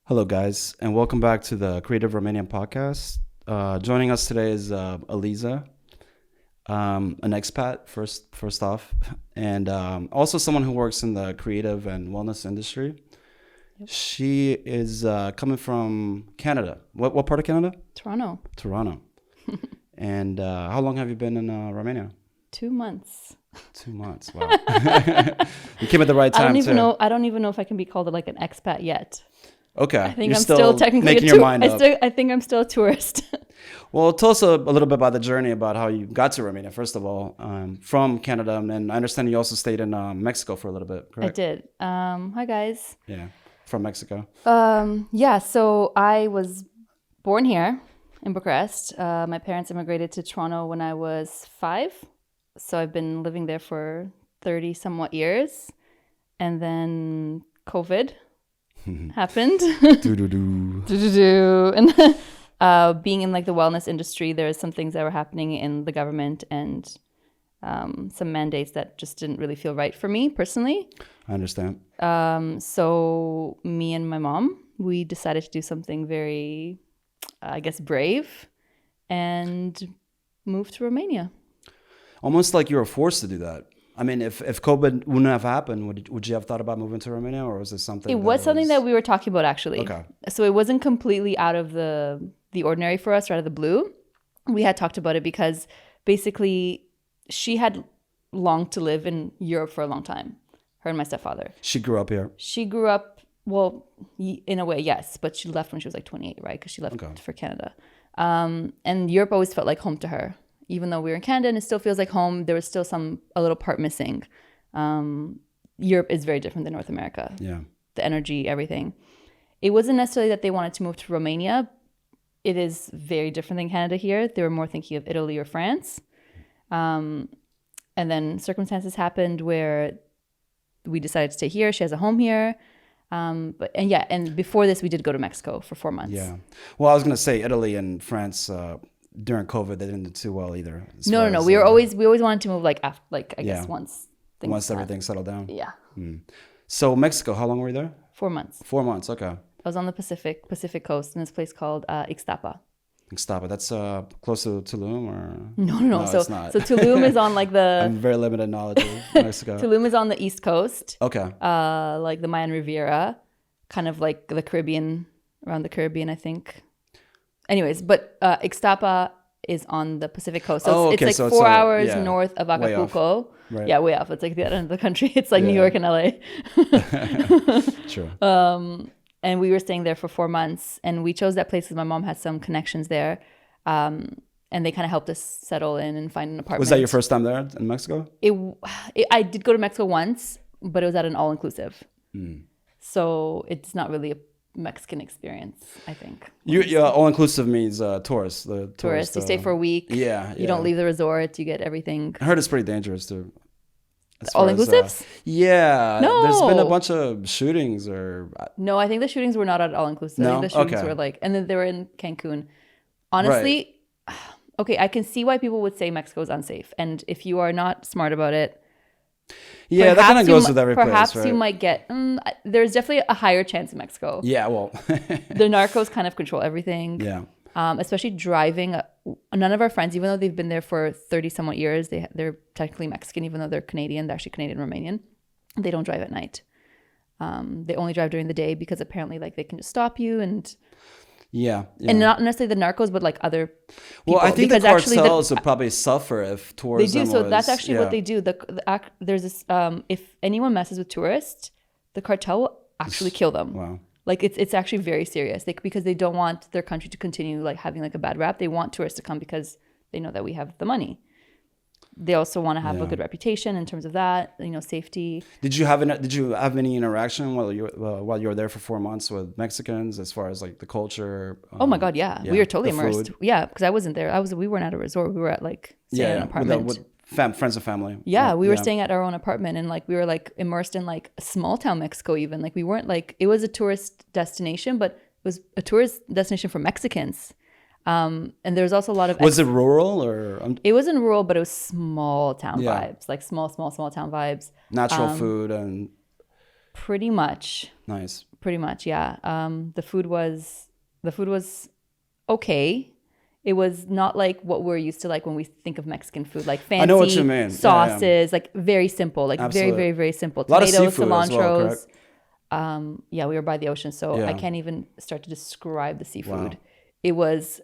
Hello, guys, and welcome back to the Creative Romanian podcast. Joining us today is Eliza, an expat, first off, and also someone who works in the creative and wellness industry. Yep. She is coming from Canada. What part of Canada? Toronto. Toronto. And how long have you been in Romania? 2 months. 2 months. Wow. You came at the right time. I don't even know if I can be called like an expat yet. Okay. I think You're I'm still technically making your mind up. I think I'm still a tourist. Well, tell us a little bit about the journey, about how you got to Romania, first of all, from Canada. And I understand you also stayed in Mexico for a little bit, correct? I did. Hi, guys. Yeah, from Mexico. So I was born here in Bucharest. My parents immigrated to Toronto when I was 5. So I've been living there for 30 somewhat years. And then COVID happened. And being in like the wellness industry, there's some things that were happening in the government and some mandates that just didn't really feel right for me personally. I understand. So me and my mom, we decided to do something very, I guess, brave and move to Romania. Almost like you were forced to do that. I mean, if COVID wouldn't have happened, would you have thought about moving to Romania, or was it something? It was something that we were talking about, actually. Okay. So it wasn't completely out of the ordinary for us, or out of the blue. We had talked about it because basically she had longed to live in Europe for a long time, her and my stepfather. She grew up here. She grew up, well, in a way, yes, but she left when she was like 28, right? Because she left for Canada. And Europe always felt like home to her. Even though we were in Canada and it still feels like home, there was still a little part missing. Europe is very different than North America. Yeah. The energy, everything. It wasn't necessarily that they wanted to move to Romania. It is very different than Canada here. They were more thinking of Italy or France. And then circumstances happened where we decided to stay here. She has a home here. And before this, we did go to Mexico for 4 months. Yeah. Well, I was going to say Italy and France, during COVID, they didn't do too well either. No. We always wanted to move I guess once everything settled down. Yeah. So Mexico, how long were you there? 4 months. 4 months. Okay. I was on the Pacific coast in this place called EXPAT. EXPAT. That's close to Tulum, or no. So it's not. So Tulum is on like the. I'm very limited knowledge of Mexico. Tulum is on the east coast. Okay. Like the Mayan Riviera, kind of like the Caribbean, around the Caribbean, I think. Anyways, but Ixtapa is on the Pacific coast. So it's like so 4 hours north of Acapulco. Right. Yeah, way off. It's like the other end of the country. It's like New York and LA. True. And we were staying there for 4 months. And we chose that place because my mom had some connections there. And they kind of helped us settle in and find an apartment. Was that your first time there in Mexico? I did go to Mexico once, but it was at an all-inclusive. So it's not really a Mexican experience, I think. All-inclusive means tourist. Tourist. You stay for a week. Yeah. You don't leave the resort. You get everything. I heard it's pretty dangerous too. All-inclusives? Yeah. No. There's been a bunch of shootings or... No, I think the shootings were not at all-inclusive. No? I think the shootings were like... And then they were in Cancun. Honestly, okay, I can see why people would say Mexico is unsafe. And if you are not smart about it... Yeah, that kind of goes with every place, Perhaps right? you might get... there's definitely a higher chance in Mexico. Yeah, well... The narcos kind of control everything. Yeah. Especially driving. None of our friends, even though they've been there for 30-somewhat years, they're technically Mexican, even though they're Canadian. They're actually Canadian-Romanian. They don't drive at night. They only drive during the day because apparently like they can just stop you and... Yeah. And not necessarily the narcos, but like other people. Well, I think because the cartels would probably suffer if tourism They do. So that's actually what they do. There's this, if anyone messes with tourists, the cartel will actually kill them. Wow. Like it's actually very serious because they don't want their country to continue like having like a bad rap. They want tourists to come because they know that we have the money. They also want to have a good reputation in terms of that, safety. Did you have any interaction while you were there for 4 months with Mexicans as far as like the culture? Oh my God, yeah. We were totally immersed. Food. Yeah, because I wasn't there. We weren't at a resort. We were at like staying in an apartment. With friends and family. Yeah, we were staying at our own apartment and like we were like immersed in like small town Mexico even. Like we weren't like, it was a tourist destination, but it was a tourist destination for Mexicans. And there's also a lot of... Was it rural or... It wasn't rural, but it was small town vibes, like small town vibes. Natural food and... Pretty much. Nice. Pretty much, yeah. The food was okay. It was not like what we're used to, like when we think of Mexican food, like fancy I know what you mean. sauces, like very simple, like Absolutely. very, very, very simple. A lot of Tomatoes, seafood as well, cilantros. correct? Yeah, we were by the ocean, so Yeah. I can't even start to describe the seafood. Wow. It was,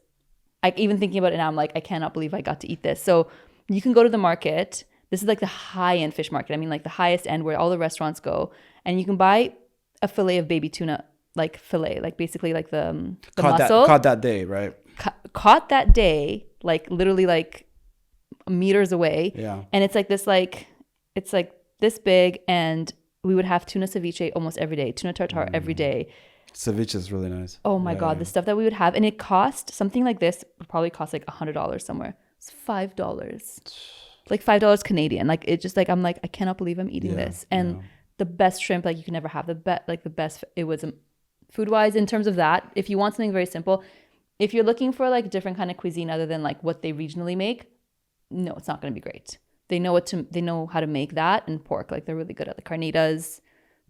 like, even thinking about it now, I'm like, I cannot believe I got to eat this. So you can go to the market. This is like the high-end fish market. I mean, like the highest end where all the restaurants go, and you can buy a fillet of baby tuna, like fillet, like basically like the muscle. Caught that day, right? Caught that day, like literally like meters away. Yeah. And it's like this, like, it's like this big, and we would have tuna ceviche almost every day, tuna tartare every day. Ceviche is really nice. Oh my God, the stuff that we would have. And it cost something like this, would probably cost like $100 somewhere. It's $5. Like $5 Canadian. Like it just like, I'm like, I cannot believe I'm eating this. And the best shrimp, like you can never have the best, it was food wise in terms of that. If you want something very simple, if you're looking for like different kind of cuisine other than like what they regionally make, no, it's not going to be great. They know how to make that, and pork. Like they're really good at the carnitas,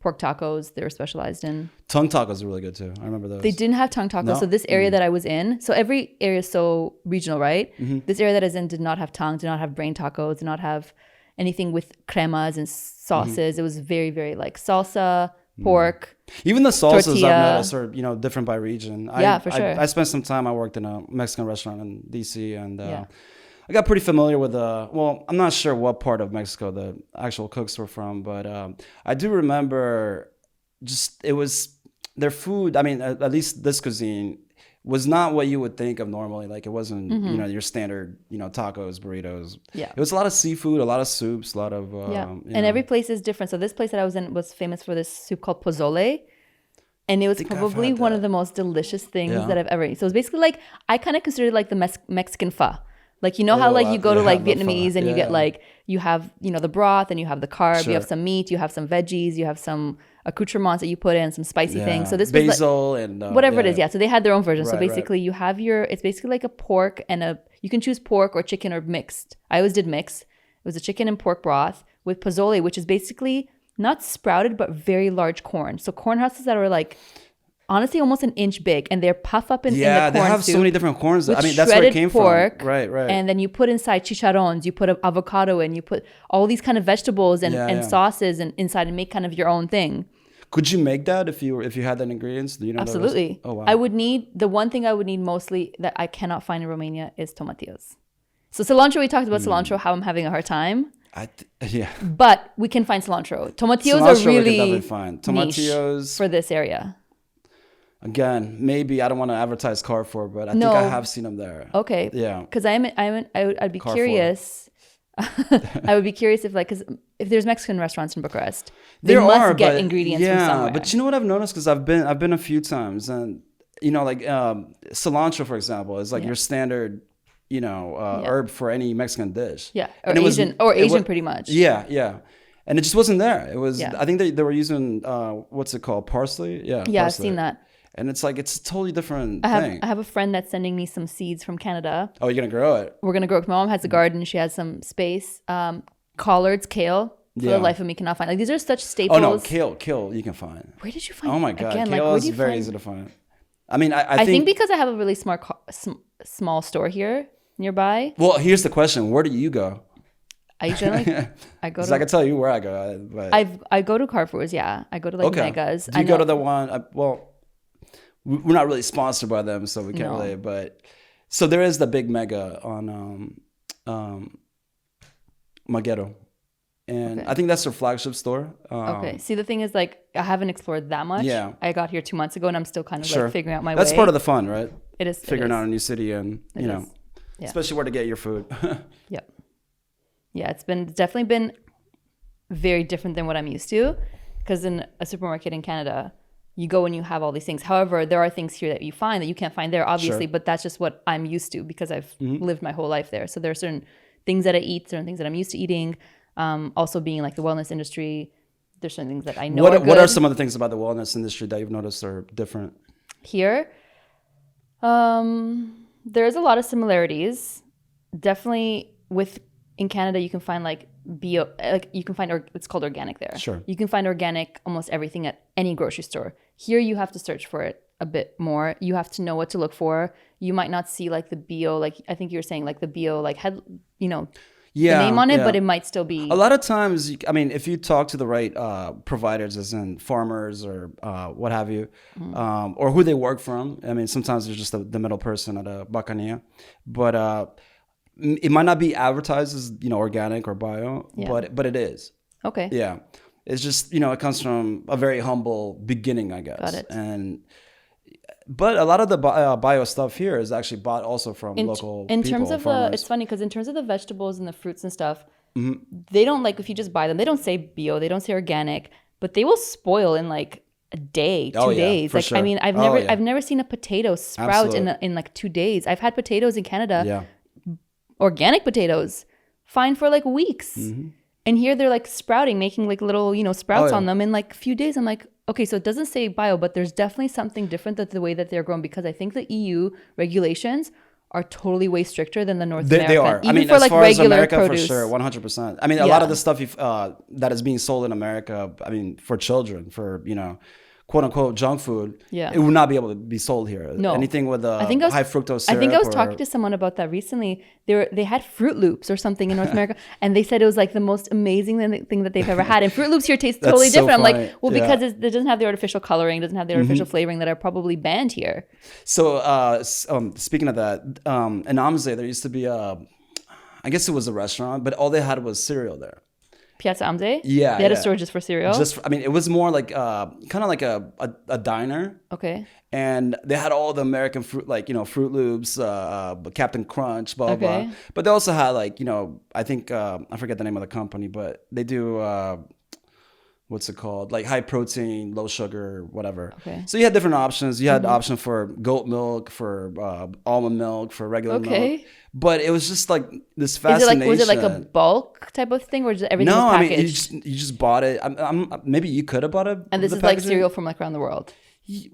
pork tacos. They're specialized in. Tongue tacos are really good too. I remember those. They didn't have tongue tacos. No? So this area that I was in, so every area is so regional, right? This area that I was in did not have tongue, did not have brain tacos, did not have anything with cremas and sauces. It was very, very like salsa, pork. Even the salsas tortilla. I've noticed are, different by region. Yeah, for sure. I spent some time, I worked in a Mexican restaurant in DC, and I got pretty familiar with I'm not sure what part of Mexico the actual cooks were from, but I do remember it was their food. I mean, at least this cuisine was not what you would think of normally. Like it wasn't, your standard, tacos, burritos. Yeah. It was a lot of seafood, a lot of soups, a lot of, And every place is different. So this place that I was in was famous for this soup called pozole. And it was probably one of the most delicious things that I've ever eaten. So it's basically like, I kind of consider it like the Mexican pho. Like, you know how like you go to like Vietnamese and you get like, you have, the broth and you have the carb, you have some meat, you have some veggies, you have some accoutrements that you put in, some spicy things. So this was basil like, and whatever it is. Yeah. So they had their own version. Right, so basically you have it's basically like a pork and you can choose pork or chicken or mixed. I always did mix. It was a chicken and pork broth with pozole, which is basically not sprouted, but very large corn. So corn husks that are like, honestly, almost an inch big, and they're puff up in the corn they have soup so many different corns. I mean, that's where it came pork, from. Right. And then you put inside chicharrones, you put avocado in, you put all these kind of vegetables and sauces and inside and make kind of your own thing. Could you make that if you had that ingredients? Do you know? Absolutely. Oh wow. I would need the one thing I would need mostly that I cannot find in Romania is tomatillos. So cilantro, we talked about cilantro, how I'm having a hard time. But we can find cilantro. Tomatillos are really we can definitely find. Tomatillos for this area. Again, maybe I don't want to advertise Carrefour, but I think I have seen them there. Okay. Yeah. Because I'd be Carrefour. Curious. I would be curious because if there's Mexican restaurants in Bucharest, they must get ingredients from somewhere. But you know what I've noticed, because I've been a few times, and like cilantro, for example, is like your standard herb for any Mexican dish. Yeah, or Asian pretty much. Yeah. And it just wasn't there. It was. I think they were using what's it called, parsley. Yeah. Yeah, parsley. I've seen that. And it's like it's a totally different thing. I have a friend that's sending me some seeds from Canada. Oh, you're gonna grow it? We're gonna grow it. My mom has a garden. She has some space. Collards, kale. For the life of me, cannot find. Like these are such staples. Oh no, kale you can find. Where did you find? Oh my god, again, kale is very easy to find. I mean, I think because I have a really small store here nearby. Well, here's the question: where do you go? I generally I go to. I can tell you where I go. But I go to Carrefour's. Yeah, I go to Megas. Do you go to the one? We're not really sponsored by them, so we can't really. But so there is the big mega on Magero, and I think that's their flagship store. Okay. See, the thing is, like, I haven't explored that much. Yeah. I got here 2 months ago, and I'm still kind of like figuring out my way. That's part of the fun, right? It is. Figuring out a new city and Yeah. especially where to get your food. Yep. Yeah, it's definitely been very different than what I'm used to, because in a supermarket in Canada, you go and you have all these things. However, there are things here that you find that you can't find there, obviously, but that's just what I'm used to because I've lived my whole life there. So there are certain things that I eat, certain things that I'm used to eating. Also being like the wellness industry, there's certain things that I know What are some of the things about the wellness industry that you've noticed are different? Here, there's a lot of similarities. Definitely with in Canada, you can find like bio, like you can find, it's called organic there. Sure. You can find organic almost everything at any grocery store. Here, you have to search for it a bit more. You have to know what to look for. You might not see like the bio, like I think you were saying like the bio, like the name on it, but it might still be. A lot of times, if you talk to the right providers, as in farmers or what have you, or who they work from. Sometimes there's just the middle person at a bacania, but it might not be advertised as organic or bio, but it is. Okay. Yeah, it's just it comes from a very humble beginning, I guess. Got it. But a lot of the bio stuff here is actually bought also from local people. In terms of it's funny because in terms of the vegetables and the fruits and stuff, they don't like if you just buy them. They don't say bio, they don't say organic, but they will spoil in like a day, 2 days. Like sure. I've never seen a potato sprout in like 2 days. I've had potatoes in Canada, organic potatoes, fine for like weeks, and here they're like sprouting, making like little sprouts on them in like a few days. I'm like, okay, so it doesn't say bio, but there's definitely something different that the way that they're grown, because I think the EU regulations are totally way stricter than the North American. They are. Even for as like far regular as America, produce. For sure, 100%. A lot of the stuff that is being sold in America, for children, for quote unquote junk food, it would not be able to be sold here. No. Anything with high fructose syrup. I think I was talking to someone about that recently. They had Fruit Loops or something in North America, and they said it was like the most amazing thing that they've ever had. And Fruit Loops here taste totally different. I'm like, well, because it doesn't have the artificial coloring, doesn't have the artificial flavoring that are probably banned here. So speaking of that, in Amze, there used to be I guess it was a restaurant, but all they had was cereal there. Piazza Amze? Yeah. They had a store just for cereal? It was more like kind of like a diner. Okay. And they had all the American fruit, like, Fruit Loops, Captain Crunch, blah, blah. But they also had like, I think, I forget the name of the company, but they do, what's it called? Like high protein, low sugar, whatever. Okay. So you had different options. You had option for goat milk, for almond milk, for regular milk. But it was just like this fascination. Was it like a bulk type of thing, or just everything was packaged? You just bought it. Maybe you could have bought it. And this is like cereal from like around the world.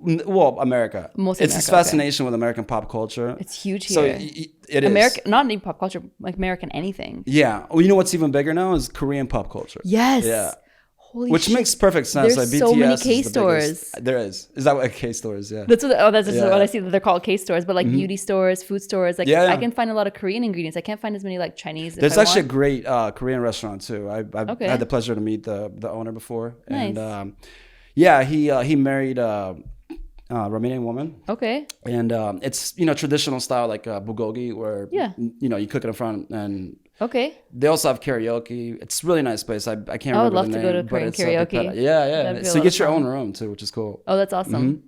Well, America. Mostly it's this fascination with American pop culture. It's huge here. So it is. Not even pop culture, like American anything. Yeah. Well, you know what's even bigger now is Korean pop culture. Yes. Yeah. Which shit. Makes perfect sense. There's like so BTS many K stores. There is. Is that what K stores? Yeah. That's what I see that they're called K stores, but like beauty stores, food stores. Like I can find a lot of Korean ingredients. I can't find as many like Chinese. There's actually a great Korean restaurant too. I've had the pleasure to meet the owner before. Nice. And he married a Romanian woman. Okay. And it's traditional style like bulgogi, where you cook it in front and. Okay. They also have karaoke. It's a really nice place. I can't remember the name. I would love to go to Korean karaoke. Yeah. So you get your own room too, which is cool. Oh, that's awesome.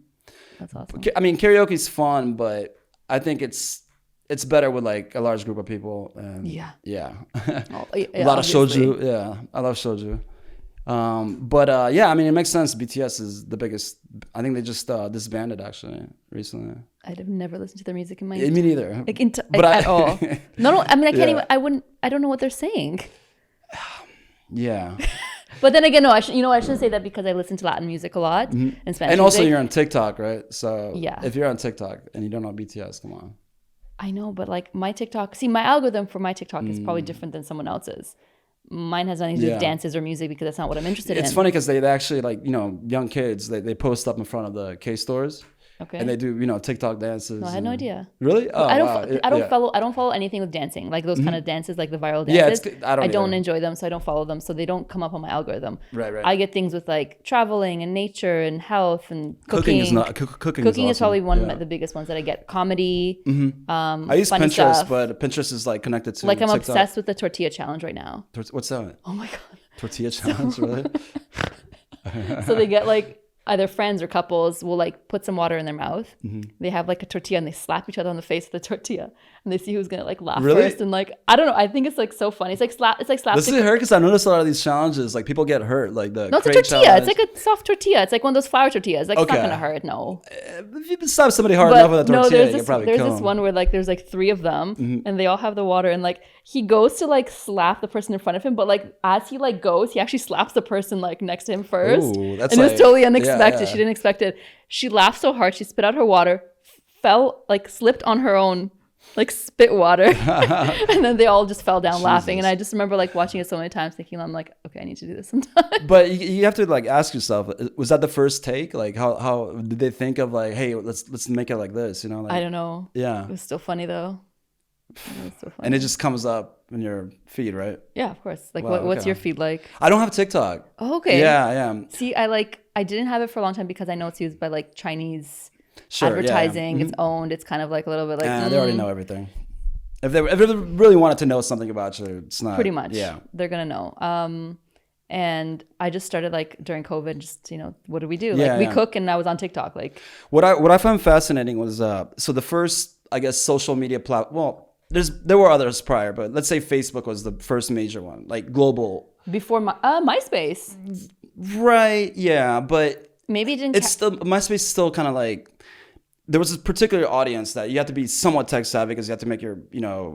That's awesome. Karaoke's fun, but I think it's better with like a large group of people. And yeah. A lot of shoju. Yeah, I love shoju. It makes sense. BTS is the biggest. I think they just disbanded actually recently. I'd have never listened to their music in my Me neither. At all. No. I can't even. I don't know what they're saying. Yeah. But then again, no. I shouldn't say that because I listen to Latin music a lot and Spanish. And also, music. You're on TikTok, right? So if you're on TikTok and you don't know BTS, come on. I know, but like my TikTok. See, my algorithm for my TikTok is probably different than someone else's. Mine has nothing to do with dances or music because that's not what I'm interested in. It's funny because they actually like, young kids, they post up in front of the K stores. Okay. And they do, TikTok dances. No, I had no idea. Really? Oh, I don't follow anything with dancing, like those kind of dances, like the viral dances. Yeah, I don't enjoy them, so I don't follow them. So they don't come up on my algorithm. Right. I get things with like traveling and nature and health and cooking. Cooking is awesome. Probably one of the biggest ones that I get. Comedy. I use Pinterest, stuff. But Pinterest is like connected to like I'm TikTok. Obsessed with the tortilla challenge right now. What's that? Oh my god. Tortilla challenge, really? So they get like. Either friends or couples will like put some water in their mouth. They have like a tortilla and they slap each other on the face with the tortilla, and they see who's gonna like laugh first. And like I don't know, I think it's like so funny. It's like slap. Does it hurt? Because I noticed a lot of these challenges, like people get hurt. Like no, it's a tortilla. Challenge. It's like a soft tortilla. It's like one of those flour tortillas. Like it's not gonna hurt. No. If you slap somebody hard enough with a tortilla, you can probably kill them. There's this one where like there's like 3 of them, and they all have the water, and like he goes to like slap the person in front of him, but like as he like goes, he actually slaps the person like next to him first. Ooh, and it was totally unexpected. She didn't expect it. She laughed so hard, she spit out her water, fell, like slipped on her own like spit water. And then they all just fell down laughing. And I just remember like watching it so many times thinking, I'm like, okay, I need to do this sometime. But you have to like ask yourself, was that the first take? Like how did they think of like, hey, let's make it like this, you know? Like, I don't know. Yeah. It was still funny though. And it just comes up in your feed, right? Yeah, of course. Like Wow, what's okay. your feed like? I don't have TikTok. Oh, okay. Yeah. See, I didn't have it for a long time because I know it's used by like Chinese Sure, advertising. yeah. It's owned. It's kind of like a little bit like They already know everything. If they really wanted to know something about you, it's not pretty much. Yeah. They're gonna know. And I just started like during COVID, just what do we do? Yeah, like we yeah. cook, and I was on TikTok. Like What I found fascinating was so the first, I guess, social media there were others prior, but let's say Facebook was the first major one, like global. before MySpace, Right, yeah, but maybe it didn't. it's still MySpace still kind of like there was a particular audience that you have to be somewhat tech savvy because you have to make your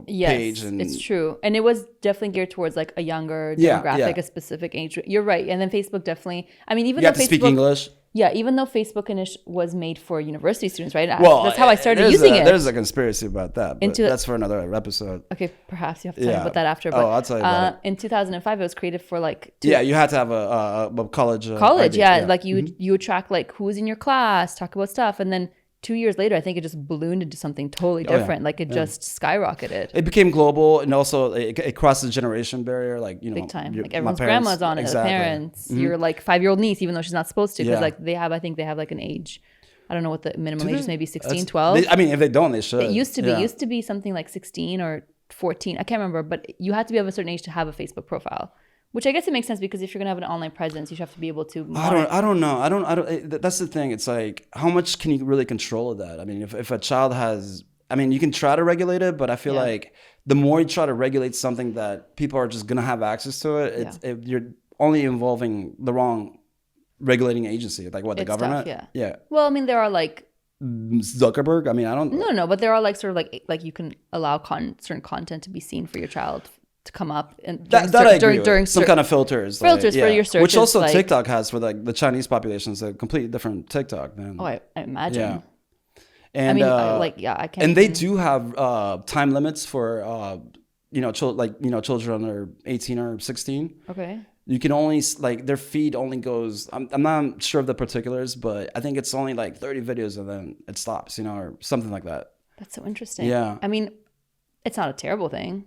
Yes, page and it's true, and it was definitely geared towards like a younger Yeah, demographic, yeah. a specific age. You're right, and then Facebook definitely. I mean, even you though have to speak English. Yeah, even though Facebook was made for university students, right? Well, that's how I started there's using it. There's a conspiracy about that, but Into- that's for another episode. Okay, perhaps you have to tell me Yeah. about that after. But, I'll tell you about it. In 2005, it was created for like Yeah, you had to have a college. college. ID, Yeah, like you would track like who's in your class, talk about stuff, and then 2 years later, I think it just ballooned into something totally yeah. different. Like it just skyrocketed. It became global, and also it crossed the generation barrier. Like Big time. Like my everyone's parents- grandma's on it, exactly. the parents, your like 5-year-old niece, even though she's not supposed to, because Yeah. like I think they have like an age. I don't know what the minimum Do age they? is, maybe 16, That's- 12. I mean, if they don't, they should. It used to be. Yeah. It used to be something like 16 or 14. I can't remember, but you had to be of a certain age to have a Facebook profile, which I guess it makes sense because if you're gonna have an online presence, you have to be able to. I don't know. I don't. That's the thing. It's like, how much can you really control of that? I mean, if a child has, I mean, you can try to regulate it, but I feel Yeah. like the more you try to regulate something that people are just gonna have access to you're only involving the wrong regulating agency, like what, the It's tough, government? yeah. Well, I mean, there are like Zuckerberg. I mean, I don't. no, but there are like sort of like you can allow certain content to be seen for your child to come up and That I agree with. Some kind of filters. Filters for your searches, which also like- TikTok has for like the Chinese population. Is a completely different TikTok than. Oh, I imagine. Yeah. And I mean, I can't. and they even- do have time limits for children under 18 or 16. Okay. You can only like their feed only goes. I'm not sure of the particulars, but I think it's only like 30 videos and then it stops, or something like that. That's so interesting. Yeah. I mean, it's not a terrible thing.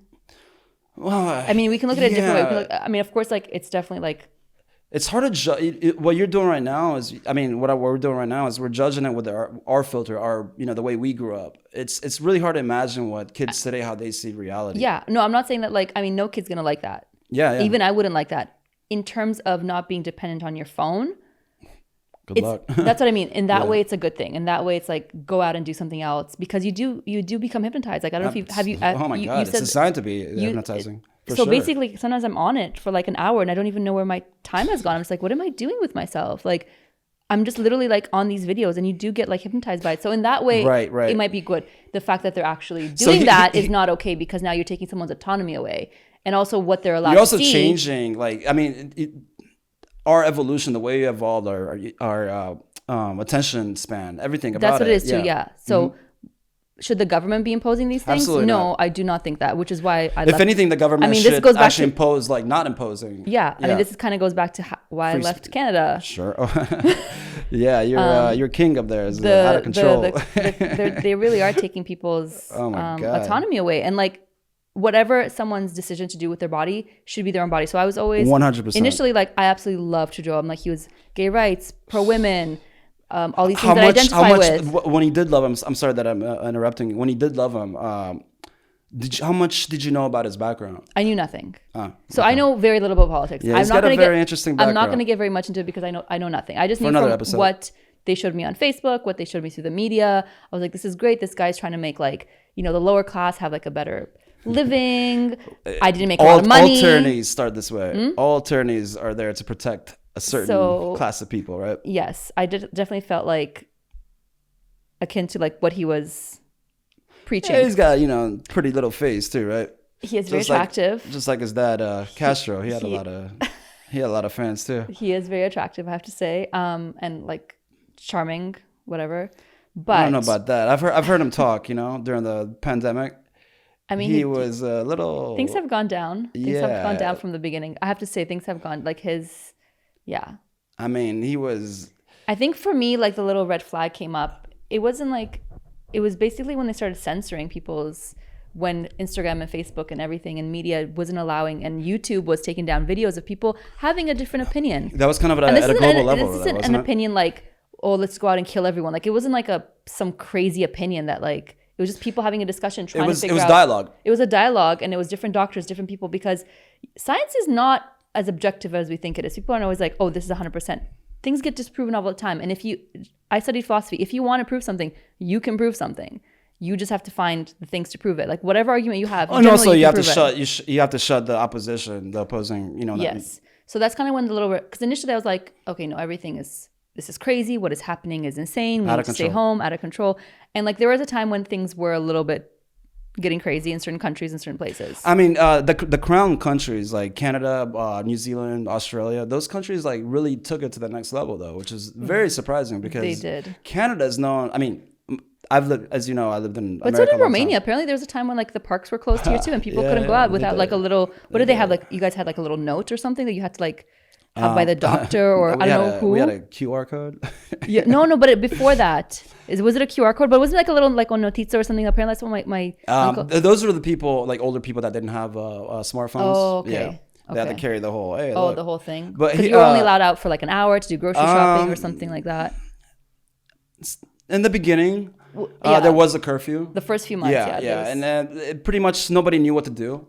Well, I mean, we can look at it a different way. We can yeah. I mean, of course, like it's definitely like It's hard to judge. What you're doing right now is, I mean, what we're doing right now is we're judging it with our filter, the way we grew up. It's really hard to imagine what kids today, how they see reality. yeah. No, I'm not saying that like, I mean, no kid's gonna like that. Yeah. Even I wouldn't like that. In terms of not being dependent on your phone, Good luck. that's what I mean. In that Yeah. way, it's a good thing. In that way, it's like go out and do something else because you do become hypnotized. Like I don't know if you. Oh my God! It's designed to be hypnotizing. For so sure. basically, sometimes I'm on it for like an hour and I don't even know where my time has gone. I'm just like, what am I doing with myself? Like, I'm just literally like on these videos and you do get like hypnotized by it. So in that way, Right. it might be good. The fact that they're actually So doing that is not okay because now you're taking someone's autonomy away. And also what they're allowed You're also to see. changing. Like, I mean, our evolution, the way we evolved, our attention span, everything about it. That's what it is too. Yeah. So should the government be imposing these things? Absolutely No, not. I do not think that, which is why I If left. anything, the government this should goes back actually to- impose, like, not imposing. Yeah. I mean, this kind of goes back to why Free I left Canada. Sure. Yeah, you're king up there. Is out of control. They really are taking people's Oh my God. autonomy away. And like whatever someone's decision to do with their body should be their own body. So I was always 100%. initially like, I absolutely love Trudeau. I'm like, he was gay rights, pro women, all these things how that I much? identify How much? with. When he did love him, I'm sorry that I'm interrupting. When he did love him, how much did you know about his background? I knew nothing. Ah, So I know very little about politics. Yeah, he's got a very interesting I'm not background. going to get very much into it because I know nothing. I just knew another from episode. what they showed me on Facebook, what they showed me through the media. I was like, this is great. This guy's trying to make like, the lower class have like a better living. I didn't make a lot of money. All attorneys start this way. All attorneys are there to protect a certain class of people, right? Yes, I definitely felt like akin to like what he was preaching. Yeah, he's got pretty little face too, right? He is very Just like- attractive. Just like his dad, Castro. He had a lot of fans too. He is very attractive, I have to say, and like charming, whatever. But I don't know about that. I've heard him talk, you know, during the pandemic. I mean, He was a little. things have gone down. Things have gone Yeah. down from the beginning. I have to say, things have gone like his. Yeah, I mean, he was. I think for me, like the little red flag came up. It wasn't like, it was basically when they started censoring people's, when Instagram and Facebook and everything and media wasn't allowing, and YouTube was taking down videos of people having a different opinion. That was kind of at a global level. This isn't an opinion like, oh, let's go out and kill everyone. Like it wasn't like some crazy opinion that like, it was just people having a discussion trying to figure out. It was dialogue. It was a dialogue, and it was different doctors, different people, because science is not as objective as we think it is. People aren't always like, oh, this is 100%. Things get disproven all the time. And I studied philosophy. If you want to prove something, you can prove something. You just have to find the things to prove it. Like whatever argument you have. And also you have to shut the opposition, the opposing, you know. Yes. So that's kind of when the little, because initially I was like, okay, no, this is crazy. What is happening is insane. We need to stay home, out of control. And like there was a time when things were a little bit getting crazy in certain countries and certain places. I mean, the crown countries like Canada, New Zealand, Australia, those countries like really took it to the next level though, which is very surprising because they did. Canada is known. I mean, I lived in America. But so did Romania. Apparently there was a time when like the parks were closed here too, and people couldn't go out without like a little, what did they have? Like you guys had like a little note or something that you had to like have by the doctor or I don't know who. We had a QR code. Yeah, no, but before that, was it a QR code? But wasn't it like a little like on notizia or something? Apparently that's what my uncle. Those were the people, like older people that didn't have smartphones. Oh, okay. Yeah. They had to carry the whole. Hey, the whole thing. But you were only allowed out for like an hour to do grocery shopping or something like that. In the beginning, there was a curfew. The first few months, and then pretty much nobody knew what to do.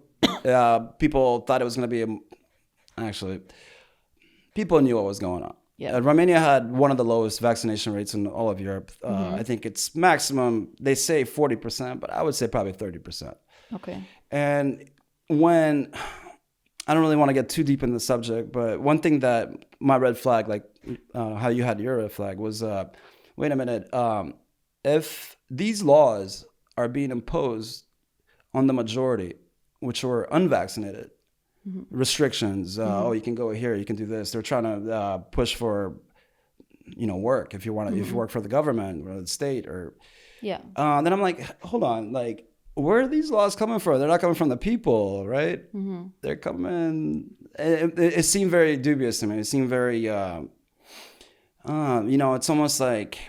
People thought it was going to be actually. People knew what was going on. Yeah. Romania had one of the lowest vaccination rates in all of Europe. I think it's maximum, they say 40%, but I would say probably 30%. Okay. And when, I don't really want to get too deep in the subject, but one thing that my red flag, like how you had your red flag was, wait a minute, if these laws are being imposed on the majority, which were unvaccinated, restrictions. Oh, you can go here, you can do this. They're trying to push for, work if you want to, if you work for the government or the state or. Yeah. Then I'm like, hold on, like, where are these laws coming from? They're not coming from the people, right? They're coming. It seemed very dubious to me. It seemed very, it's almost like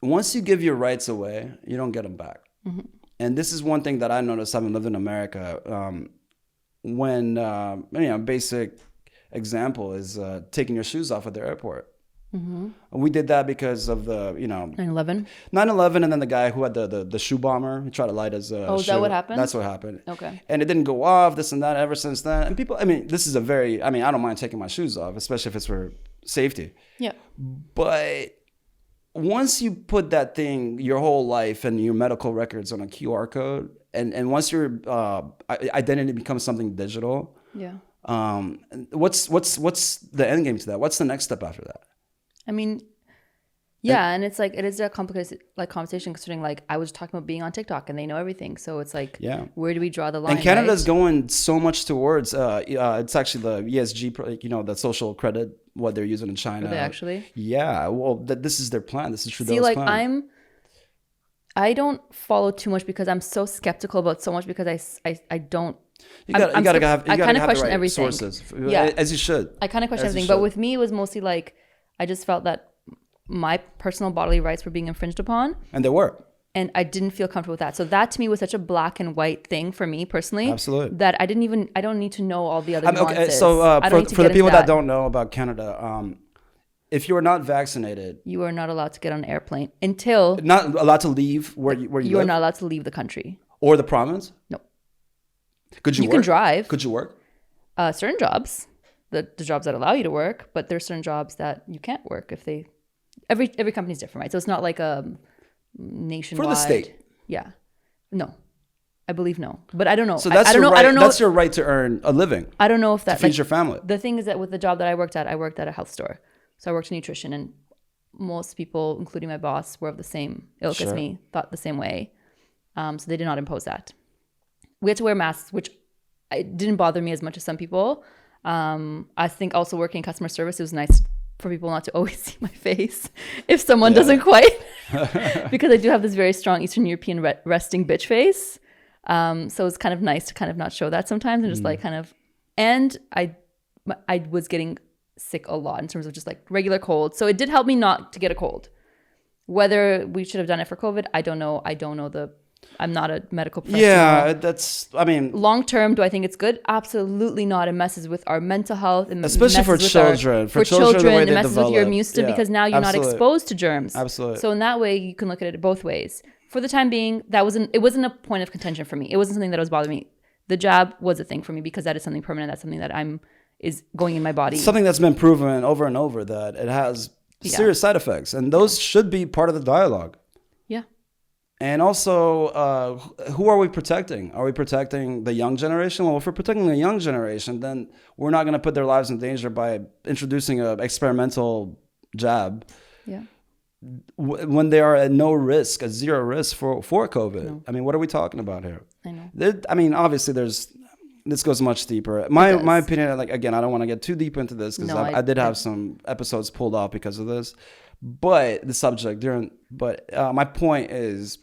once you give your rights away, you don't get them back. And this is one thing that I noticed having lived in America. Basic example is taking your shoes off at the airport. We did that because of the, 9/11? 9/11, and then the guy who had the shoe bomber, he tried to light his shoe. Is that what happened? That's what happened. Okay. And it didn't go off, this and that, ever since then. And people, this is I don't mind taking my shoes off, especially if it's for safety. Yeah. But once you put that thing, your whole life and your medical records on a QR code, and once your identity becomes something digital, what's the end game to that? What's the next step after that? I mean, and it's like, it is a complicated conversation considering like I was talking about being on TikTok and they know everything. So it's like, where do we draw the line? And Canada's going so much towards, it's actually the ESG, the social credit, what they're using in China. Are they actually? Yeah. Well, this is their plan. This is Trudeau's plan. I don't follow too much because I'm so skeptical about so much because I don't. You gotta have question the right everything. Sources. Yeah. As you should. I kind of question everything. But with me, it was mostly like, I just felt that my personal bodily rights were being infringed upon. And they were. And I didn't feel comfortable with that. So that to me was such a black and white thing for me personally. Absolutely. That I don't need to know all the other nuances. Okay, so for the people that don't know about Canada, if you are not vaccinated, you are not allowed to get on an airplane until not allowed to leave where you live. Are not allowed to leave the country or the province. No. Could you? You can drive. Could you work? Certain jobs, the jobs that allow you to work, but there's certain jobs that you can't work if they. Every company's different, right? So it's not like a nationwide. For the state. Yeah. No. I believe no. But I don't know. So that's your right. I don't know. That's your right to earn a living. I don't know if that to feed your family. The thing is that with the job that I worked at a health store. So I worked in nutrition, and most people, including my boss, were of the same ilk as me, thought the same way. So they did not impose that. We had to wear masks, which it didn't bother me as much as some people. I think also working in customer service, it was nice for people not to always see my face if someone doesn't quite, because I do have this very strong Eastern European resting bitch face. So it's kind of nice to kind of not show that sometimes and just like kind of, and I was getting sick a lot in terms of just like regular cold. So it did help me not to get a cold. Whether we should have done it for COVID, I don't know. I'm not a medical professional. Yeah, long term, do I think it's good? Absolutely not. It messes with our mental health, and especially for children. For children, the way it messes with your immune system because now you're not exposed to germs. Absolutely. So in that way, you can look at it both ways. For the time being, it wasn't a point of contention for me. It wasn't something that was bothering me. The jab was a thing for me because that is something permanent. That's something that is going in my body. Something that's been proven over and over that it has serious side effects, and those should be part of the dialogue. Yeah. And also, who are we protecting? Are we protecting the young generation? Well, if we're protecting the young generation, then we're not going to put their lives in danger by introducing an experimental jab. Yeah. When they are at no risk, at zero risk for COVID. No. I mean, what are we talking about here? I know. Obviously, this goes much deeper. My opinion, like, again, I don't want to get too deep into this because I did have some episodes pulled off because of this. But the subject my point is,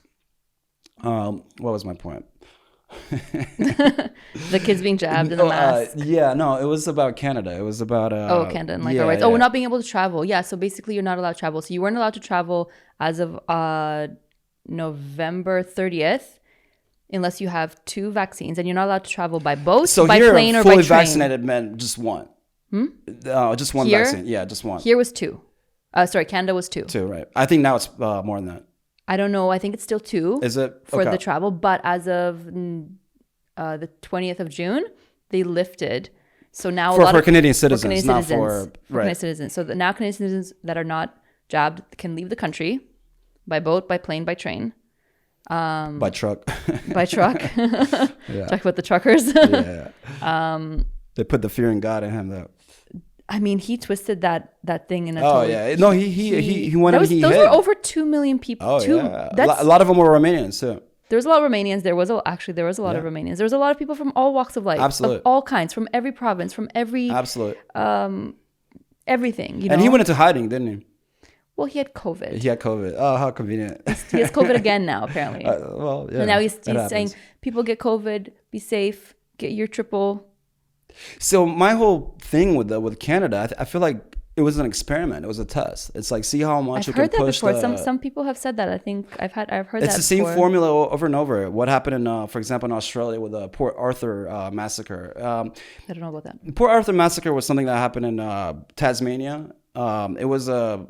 what was my point? The kids being jabbed in the mask. It was about Canada. It was about Canada and like our rights. We're not being able to travel. Yeah, so basically you're not allowed to travel. So you weren't allowed to travel as of November 30th. Unless you have 2 vaccines, and you're not allowed to travel by boat, by plane, or by train. So fully vaccinated meant just one. Just one vaccine. Yeah, just one. Here was 2. Canada was 2. 2, right? I think now it's more than that. I don't know. I think it's still 2. Is it for the travel? But as of the 20th of June, they lifted. So now for Canadian citizens, for Canadian citizens. So now Canadian citizens that are not jabbed can leave the country by boat, by plane, by train. By truck. Talk about the truckers. They put the fear in God in him though. I mean, he twisted that thing in a no, he went and he those hid. were over 2 million people. A lot of them were Romanians too. There was a lot of Romanians. There was a lot of Romanians. There was a lot of people from all walks of life. Absolutely. Of all kinds, from every province, from every everything. You know? And he went into hiding, didn't he? Well, he had COVID. Oh, how convenient. He has COVID again now, apparently. And now he's saying, people get COVID, be safe, get your triple. So my whole thing with Canada, I feel like it was an experiment. It was a test. It's like, see how much I've heard that before. Some people have said that. I think I've heard that before. It's the same formula over and over. What happened for example, in Australia with the Port Arthur massacre. I don't know about that. Port Arthur massacre was something that happened in Tasmania. It was a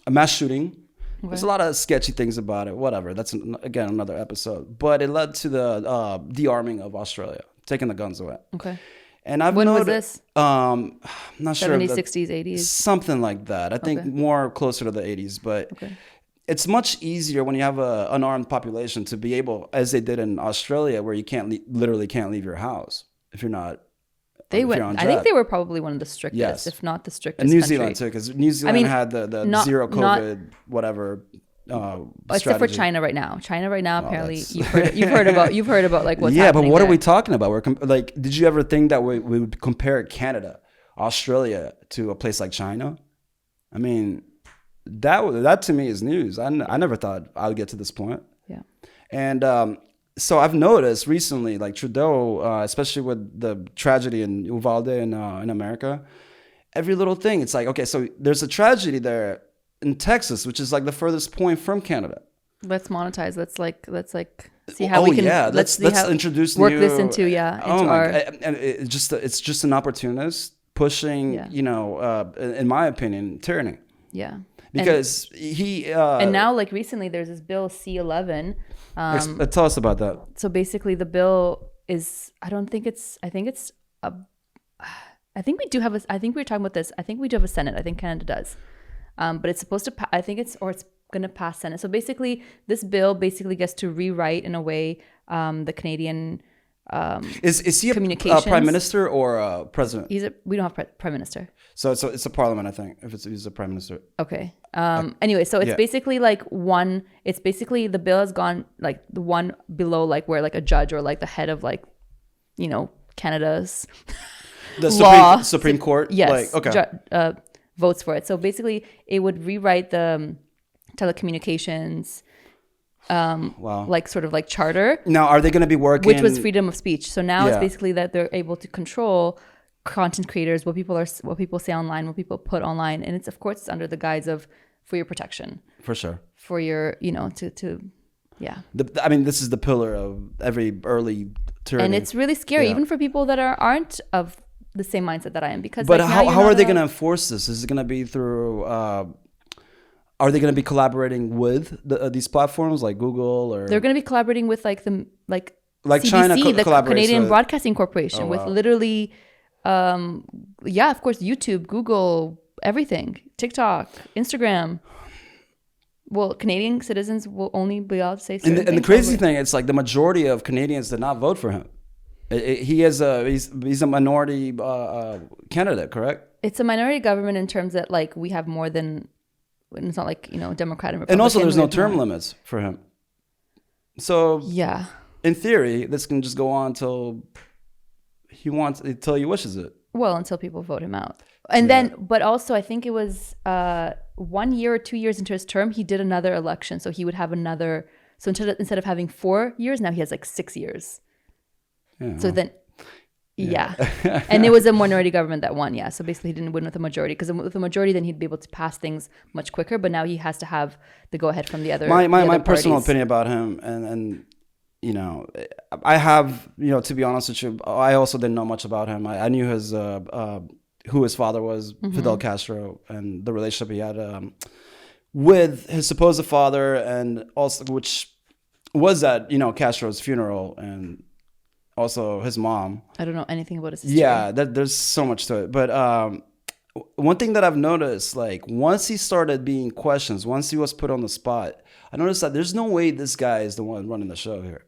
mass shooting. Okay. There's a lot of sketchy things about it. Whatever. That's, again, another episode. But it led to the de-arming of Australia, taking the guns away. Okay. And I've when was this? I'm not 70s, sure. 60s, 80s? Something like that. I think more closer to the 80s. But it's much easier when you have an unarmed population to be able, as they did in Australia, where you literally can't leave your house if you're not. I think they were probably one of the strictest, if not the strictest. And New Zealand too, because New Zealand had the zero COVID whatever. Except for China right now. Apparently, you've heard about like what's happening. Yeah, but what are we talking about? We're like, did you ever think that we would compare Canada, Australia to a place like China? I mean, that to me is news. I never thought I would get to this point. Yeah, and. So I've noticed recently, like Trudeau, especially with the tragedy in Uvalde in America, every little thing, it's like, okay, so there's a tragedy there in Texas, which is like the furthest point from Canada. Let's monetize. Let's see how we can. Let's introduce work this into our. And it's just an opportunist pushing, in my opinion, tyranny. Yeah. Because he and now, like recently, there's this bill C11. Tell us about that. So basically, the bill is. I think we do have I think we were talking about this. I think we do have a Senate. I think Canada does, but it's supposed to. I think it's going to pass Senate. So basically, this bill gets to rewrite in a way the Canadian. Is he a prime minister or a president? We don't have prime minister. So it's a parliament, I think. If he's a prime minister. Okay. Anyway, so it's basically like one. It's basically the bill has gone like the one below, like where like a judge or like the head of like, Canada's the law. Supreme Court. Yes. Like, okay. votes for it. So basically, it would rewrite the telecommunications, Wow. like sort of like charter, Now, are they going to be working? which was freedom of speech. So now it's Yeah. basically that they're able to control content creators, what people say online, what people put online, and it's of course it's under the guise of for your protection, For sure. for your to yeah. I mean, this is the pillar of every early tyranny. And it's really scary, Yeah. even for people that aren't of the same mindset that I am. Because But like, now how you're are not they going to allowed- enforce this? Is it going to be through? Are they going to be collaborating with these platforms like Google or They're going to be collaborating with like like CBC, China the collaborates Canadian with- Broadcasting Corporation, Oh, with wow. literally, yeah, of course, YouTube, Google, everything, TikTok, Instagram. Well, Canadian citizens will only be able to say certain And the things, crazy probably. thing, it's like the majority of Canadians did not vote for him. He's a minority candidate, correct? It's a minority government in terms that like we have more than. It's not like Democrat and Republican. And also, there's we no have term more. limits for him. So Yeah. in theory, this can just go on until until he wishes it. Well, until people vote him out. And then, but also, I think it was 1 year or 2 years into his term, he did another election. So he would have another. So instead of having 4 years, now he has like 6 years. Yeah. So then, yeah. And it was a minority government that won. Yeah. So basically, he didn't win with a majority, because with a majority, then he'd be able to pass things much quicker. But now he has to have the go ahead from the other. My the other personal parties. opinion about him, and I have, to be honest with you, I also didn't know much about him. I knew his who his father was, Fidel Castro, and the relationship he had with his supposed father, and also which was at Castro's funeral, and also his mom. I don't know anything about his history. Yeah, there's so much to it. But one thing that I've noticed, like once he started being questioned, once he was put on the spot, I noticed that there's no way this guy is the one running the show here.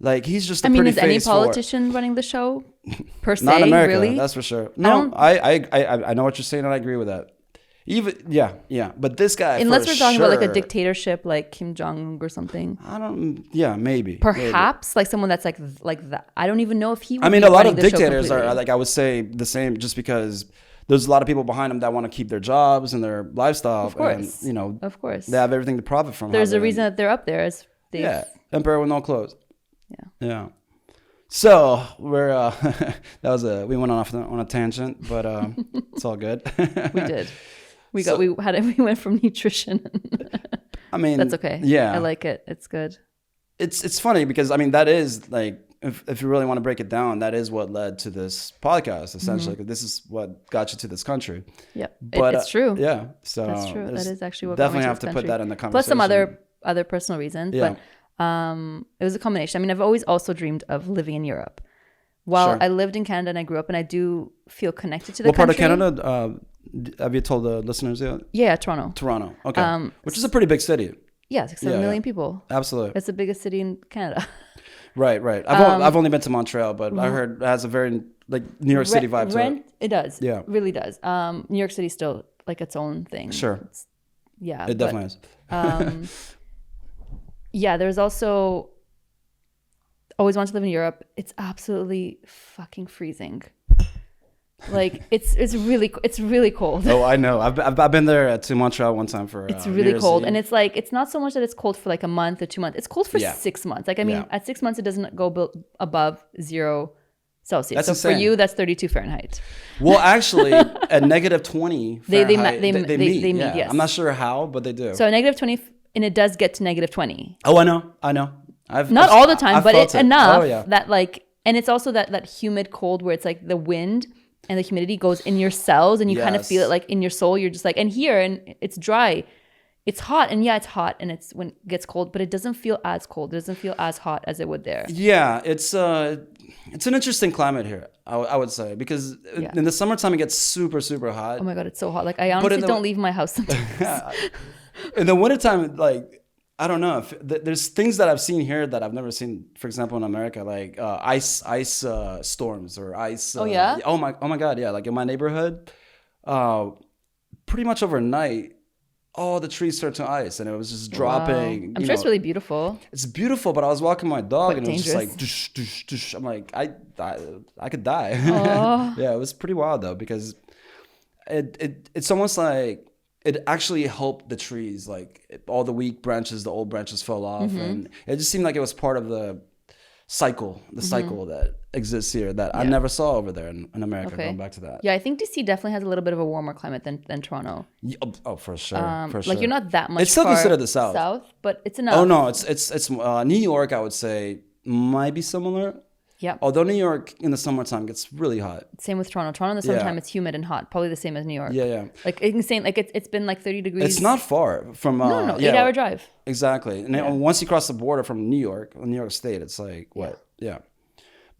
Like he's just a I mean, pretty is any face for- politician running the show per se? Not in America, really? that's for sure. No, I know what you're saying, and I agree with that. Even yeah, but this guy, Unless for we're talking about like a sure- dictatorship, like Kim Jong-un or something. I don't. Yeah, maybe. Perhaps like someone that's like that. I don't even know if he. Would I mean, be a lot running of the show dictators are, completely. like I would say, the same, just because there's a lot of people behind them that want to keep their jobs and their lifestyle. Of course. And, Of course. they have everything to profit from. There's a having- reason that they're up there. Is they've Yeah, emperor with no clothes. Yeah. Yeah. So we're we went off on a tangent, but it's all good. We did. We went from nutrition. I mean, That's okay. Yeah, I like it. It's good. It's funny because I mean that is like if you really want to break it down, that is what led to this podcast essentially. 'Cause this is what got you to this country. Yep. But It's true. Yeah, so That's true. That there's is actually what got me definitely to have this to put country. that in the conversation. Plus some other personal reasons. Yeah. But it was a combination. I mean, I've always also dreamed of living in Europe. While Sure. I lived in Canada and I grew up, and I do feel connected to the What part country. of Canada? Have you told the listeners yet? Yeah, Toronto. Toronto. Okay, which is a pretty big city. Yeah, 7 Yeah, million yeah. people. Absolutely. It's the biggest city in Canada. Right. I've only been to Montreal, but I heard it has a very like New York City vibe to it. It does. Yeah. Really does. New York City still like its own thing. Sure. Yeah. It definitely is. Yeah, there's also always wanted to live in Europe. It's absolutely fucking freezing. Like it's really cold. Oh, I know. I've been there to Montreal one time for. It's New really Year's cold, Eve. and it's like it's not so much that it's cold for like a month or 2 months. It's cold for Yeah. 6 months. Like I mean, Yeah. at 6 months it doesn't go above 0 Celsius. That's so insane. for you, that's 32 Fahrenheit. Well, actually, at negative 20 They Fahrenheit, meet, they meet. yes. Yeah. I'm not sure how, but they do. So negative 20, and it does get to negative 20. Oh, I know. Not all the time, I've but felt it's it. enough Oh, yeah. that like, and it's also that humid cold where it's like the wind and the humidity goes in your cells, and you kind of Yes. feel it like in your soul. You're just like, and here, and it's dry. It's hot, and yeah, it's hot, and it's when it gets cold, but it doesn't feel as cold. It doesn't feel as hot as it would there. Yeah, it's an interesting climate here. I would say because Yeah. in the summertime it gets super super hot. Oh my god, it's so hot. Like I honestly in the- don't leave my house sometimes. In the wintertime, like I don't know if there's things that I've seen here that I've never seen. For example, in America, like ice storms or ice. Oh, yeah? Oh my god, yeah. Like in my neighborhood, pretty much overnight, all the trees start to ice, and it was just dropping. Wow. I'm sure it's really beautiful. It's beautiful, but I was walking my dog, But and it was just dangerous. like, dush, dush, dush. I'm like, I could die. Aw. Yeah, it was pretty wild though because it's almost like it actually helped the trees. Like all the weak branches, the old branches fell off, and it just seemed like it was part of the cycle that exists here that I never saw over there in America. Okay. Going back to that. Yeah, I think DC definitely has a little bit of a warmer climate than Toronto. Oh, for sure. For sure. Like you're not that much. It's still far considered the South. South, but it's enough. Oh no, it's New York. I would say might be similar. Yeah. Although New York in the summertime gets really hot. Same with Toronto. Toronto in the summertime it's humid and hot. Probably the same as New York. Yeah. Like insane. Like it's been like 30 degrees. It's not far from. No, 8-hour drive. Exactly. And once you cross the border from New York State, it's like what? Yeah.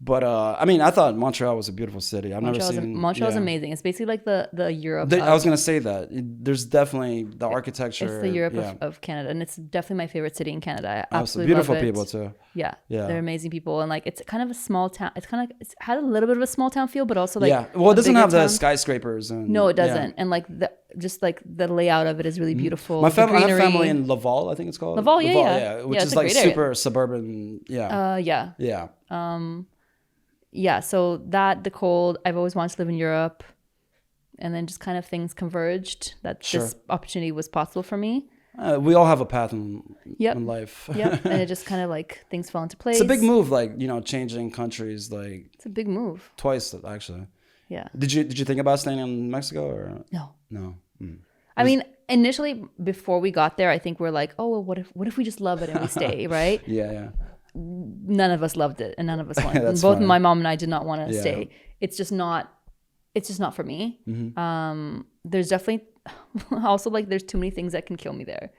But I mean, I thought Montreal was a beautiful city. Montreal's amazing. It's basically like the Europe. I was gonna say that there's definitely the architecture. It's the Europe of Canada, and it's definitely my favorite city in Canada. I absolutely beautiful love it. People too. Yeah, they're amazing people, and like it's kind of a small town. It's had a little bit of a small town feel, but also like well, it doesn't have the skyscrapers. No, it doesn't, and like the layout of it is really beautiful. I have family in Laval, I think it's called. Laval, yeah, which is like super suburban. Yeah, so the cold, I've always wanted to live in Europe, and then just kind of things converged that this opportunity was possible for me. We all have a path in life. Yeah, and it just kind of like things fell into place. It's a big move, like, changing countries, like. It's a big move. Twice, actually. Yeah. Did you think about staying in Mexico or? No. I mean, initially, before we got there, I think we're like, oh, well, what if we just love it and we stay, right? Yeah. None of us loved it, and none of us wanted. Both funny. My mom and I did not want to stay. It's just not for me. There's definitely also like there's too many things that can kill me there,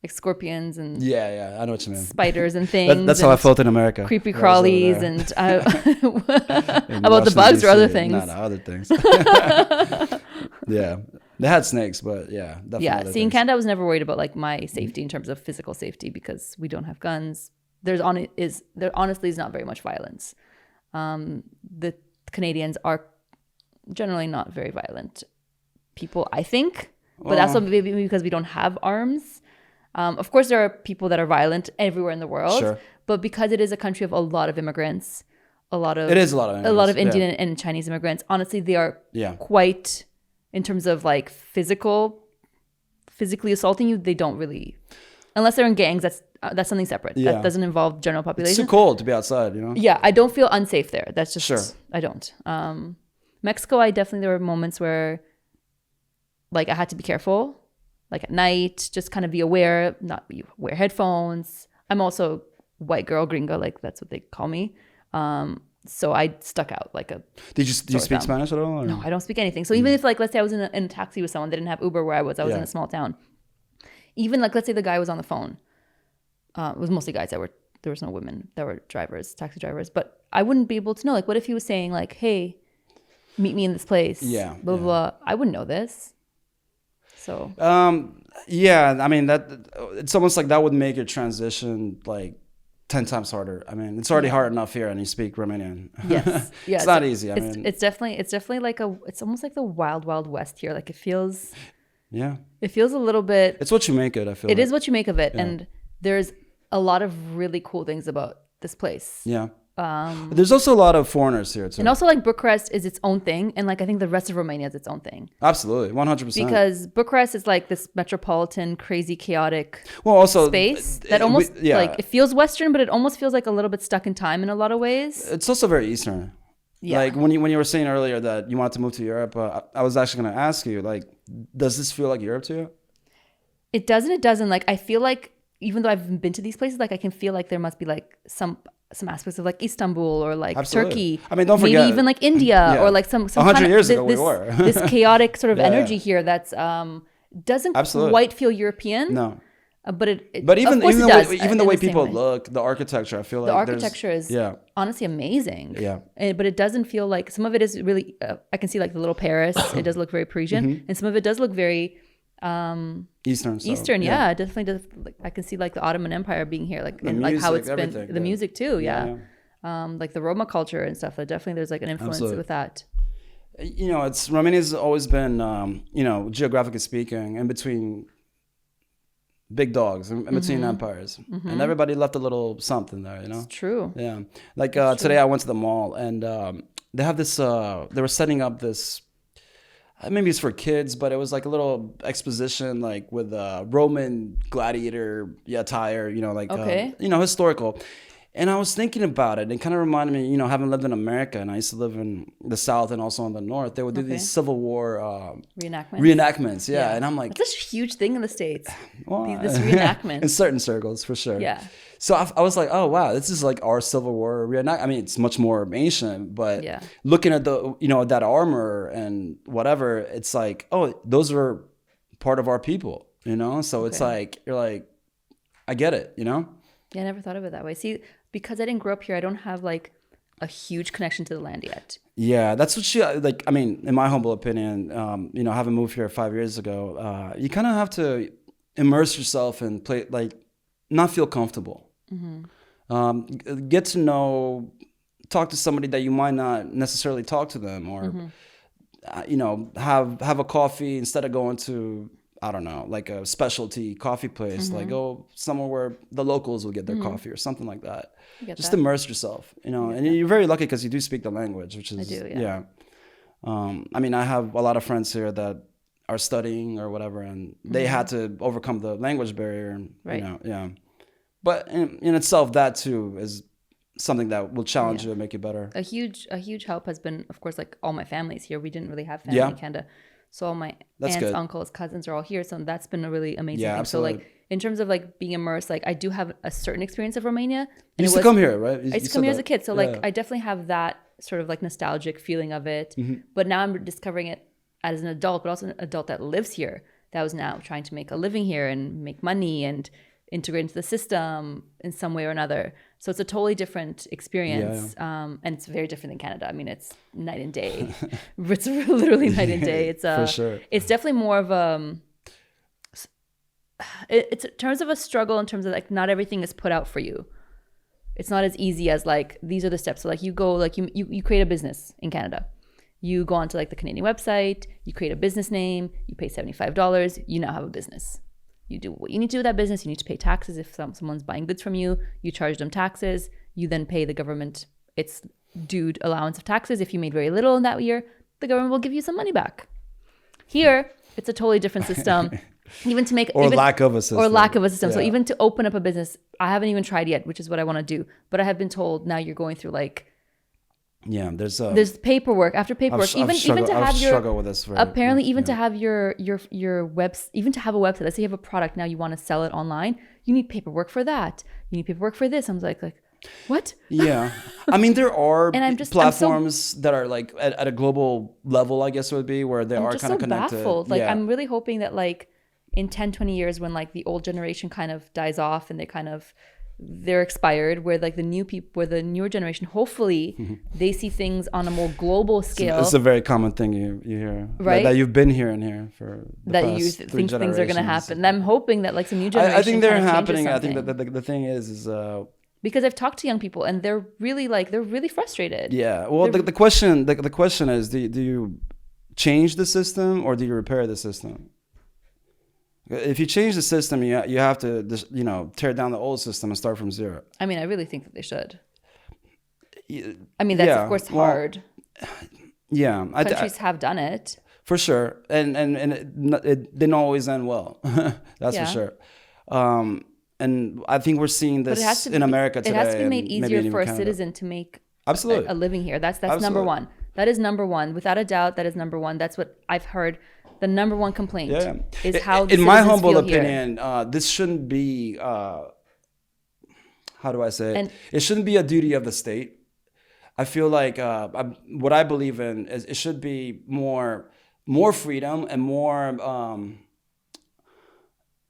like scorpions and I know what you mean. Spiders and things. That's how I felt in America. Creepy crawlies and about the bugs or other things. No, other things. Yeah, they had snakes, but definitely. Yeah, see, in Canada, I was never worried about like my safety in terms of physical safety because we don't have guns. There honestly is not very much violence. The Canadians are generally not very violent people, I think, but that's maybe because we don't have arms. Of course, there are people that are violent everywhere in the world, but because it is a country of a lot of immigrants, a lot of Indian and Chinese immigrants. Honestly, they are quite, in terms of like physically assaulting you. They don't really, unless they're in gangs. That's something separate. That doesn't involve general population. It's too cold to be outside, Yeah, I don't feel unsafe there. That's just I don't. Mexico, there were moments where like I had to be careful, like at night, just kind of be aware, wear headphones. I'm also white girl gringo, like that's what they call me. So I stuck out like a. Did you speak Spanish at all? Or? No, I don't speak anything. So even if like let's say I was in a taxi with someone, they didn't have Uber where I was in a small town. Even like let's say the guy was on the phone. It was mostly guys there was no women that were taxi drivers, but I wouldn't be able to know. Like, what if he was saying like, "Hey, meet me in this place." Blah blah. I wouldn't know this. So. I mean that it's almost like that would make your transition like 10 times harder. I mean, it's already hard enough here, and you speak Romanian. Yes, it's not easy. It's definitely like it's almost like the wild west here. Like it feels. Yeah. It feels a little bit. It's what you make it. I feel. It is what you make of it, and there's a lot of really cool things about this place. Yeah. There's also a lot of foreigners here too. And also like Bucharest is its own thing. And like I think the rest of Romania is its own thing. Absolutely. 100%. Because Bucharest is like this metropolitan, crazy, chaotic space that almost like it feels Western, but it almost feels like a little bit stuck in time in a lot of ways. It's also very Eastern. Yeah. Like when you were saying earlier that you wanted to move to Europe, I was actually going to ask you, like, does this feel like Europe to you? It doesn't. Like I feel like even though I've been to these places, like I can feel like there must be like some aspects of like Istanbul or like Turkey. I mean, don't forget, maybe even like India or like some 100 years ago we were this chaotic sort of energy here that's doesn't quite feel European. No, but even the way people look, the architecture, I feel like the architecture is honestly amazing. Yeah, but it doesn't feel like some of it is really. I can see like the little Paris. It does look very Parisian, and some of it does look very. Eastern, definitely does. Like, I can see like the Ottoman Empire being here, like and like how it's been the music too, like the Roma culture and stuff. That definitely there's like an influence with that. It's Romania's always been, geographically speaking, in between big dogs, in between empires, and everybody left a little something there. It's true. Yeah, like today I went to the mall and they have this. They were setting up this. maybe it's for kids, but it was like a little exposition, like with Roman gladiator attire, like Okay. historical. And I was thinking about it. It kind of reminded me, having lived in America, and I used to live in the South and also in the North. They would do these Civil War reenactments. Yeah. And I'm like, that's such a huge thing in the States. well, This reenactment. in certain circles, for sure. Yeah. So I was like, oh wow, this is like our Civil War reenact. I mean, it's much more ancient, but looking at the that armor and whatever, it's like, oh, those are part of our people, So it's like you're like, I get it, Yeah, I never thought of it that way. See, because I didn't grow up here, I don't have like a huge connection to the land yet. Yeah, that's what she like. I mean, in my humble opinion, having moved here 5 years ago, you kind of have to immerse yourself and play like not feel comfortable. Get to know, talk to somebody that you might not necessarily talk to them, or have a coffee instead of going to, I don't know, like a specialty coffee place. Like go somewhere where the locals will get their coffee or something like that. Just immerse yourself, and you're very lucky because you do speak the language, which is I do, yeah. I mean, I have a lot of friends here that are studying or whatever, and they had to overcome the language barrier, and But in itself, that too is something that will challenge you and make you better. A huge help has been, of course, like all my family's here. We didn't really have family in Canada. So all my aunts, uncles, cousins are all here. So that's been a really amazing thing. Absolutely. So like in terms of like being immersed, like I do have a certain experience of Romania. You used to come here, right? I used to come here as a kid. So like I definitely have that sort of like nostalgic feeling of it. But now I'm discovering it as an adult, but also an adult that lives here, that was now trying to make a living here and make money and integrate into the system in some way or another. So it's a totally different experience. And it's very different than Canada. I mean, it's night and day. It's literally night and day. It's for sure. It's definitely more of it's in terms of a struggle, in terms of like not everything is put out for you. It's not as easy as like these are the steps. So like you go, like you create a business in Canada. You go onto like the Canadian website, you create a business name, you pay $75, you now have a business. You do what you need to do with that business. You need to pay taxes if someone's buying goods from you. You charge them taxes. You then pay the government its due allowance of taxes. If you made very little in that year, the government will give you some money back. Here, it's a totally different system. Even to make lack of a system. So even to open up a business, I haven't even tried yet, which is what I want to do. But I have been told now you're going through like there's paperwork after paperwork. Even to have to have your webs, even to have a website. Let's say you have a product now, you want to sell it online. You need paperwork for that. You need paperwork for this. I'm like what? Yeah, I mean there are platforms that are like at a global level, I guess it would be, where they are kind of connected. Baffled. Like I'm really hoping that like in 10-20 years, when like the old generation kind of dies off and they're expired, where like the newer generation, hopefully they see things on a more global scale. It's a very common thing you hear, right? That you've been hearing here for the that past you think things are going to happen. And I'm hoping that like some new generation. I think they're happening. I think that the thing is because I've talked to young people and they're really frustrated. Yeah. Well, the question is, do you change the system or do you repair the system? If you change the system, you have to just, tear down the old system and start from zero. I mean, I really think that they should. I mean, that's of course hard. Yeah, countries have done it for sure, and it didn't always end well. That's for sure. And I think we're seeing this in America today. It has to be made easier for a citizen to make a living here. That's number one. That is number one, without a doubt. That is number one. That's what I've heard. The number one complaint is how the in my humble feel opinion, this shouldn't be, how do I say it? It shouldn't be a duty of the state. I feel like what I believe in is it should be more freedom and more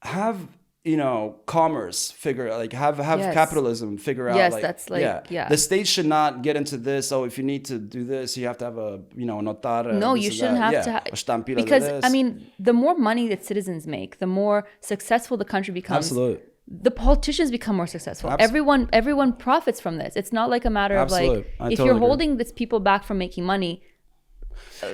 have commerce figure, like have capitalism figure out. Yes, like, that's like the state should not get into this. Oh, if you need to do this, you have to have a notar. No, you shouldn't have to because I mean, the more money that citizens make, the more successful the country becomes. Absolutely. The politicians become more successful. Everyone profits from this. It's not like a matter of like if you're holding these people back from making money.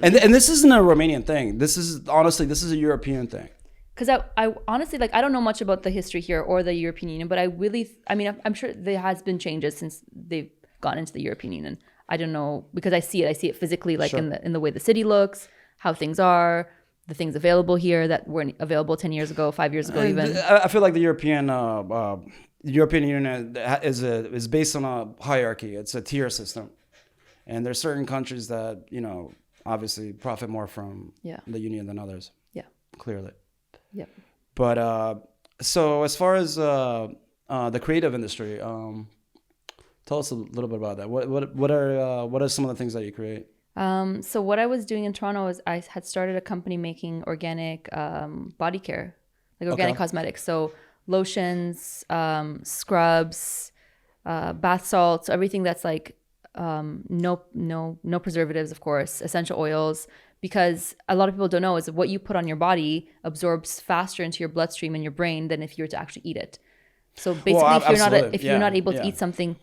And this isn't a Romanian thing. This is a European thing. Because I honestly, like, I don't know much about the history here or the European Union, but I'm sure there has been changes since they've gone into the European Union. I don't know, because I see it physically, like in the way the city looks, how things are, the things available here that weren't available 10 years ago, 5 years ago even. I feel like the European Union is based on a hierarchy. It's a tier system, and there's certain countries that obviously profit more from the union than others. Yeah, clearly. Yep. But so as far as the creative industry, tell us a little bit about that. What are some of the things that you create? So what I was doing in Toronto is I had started a company making organic body care, like organic cosmetics. So lotions, scrubs, bath salts, everything that's like no preservatives, of course, essential oils. Because a lot of people don't know is what you put on your body absorbs faster into your bloodstream and your brain than if you were to actually eat it. So basically, if you're not able to eat something,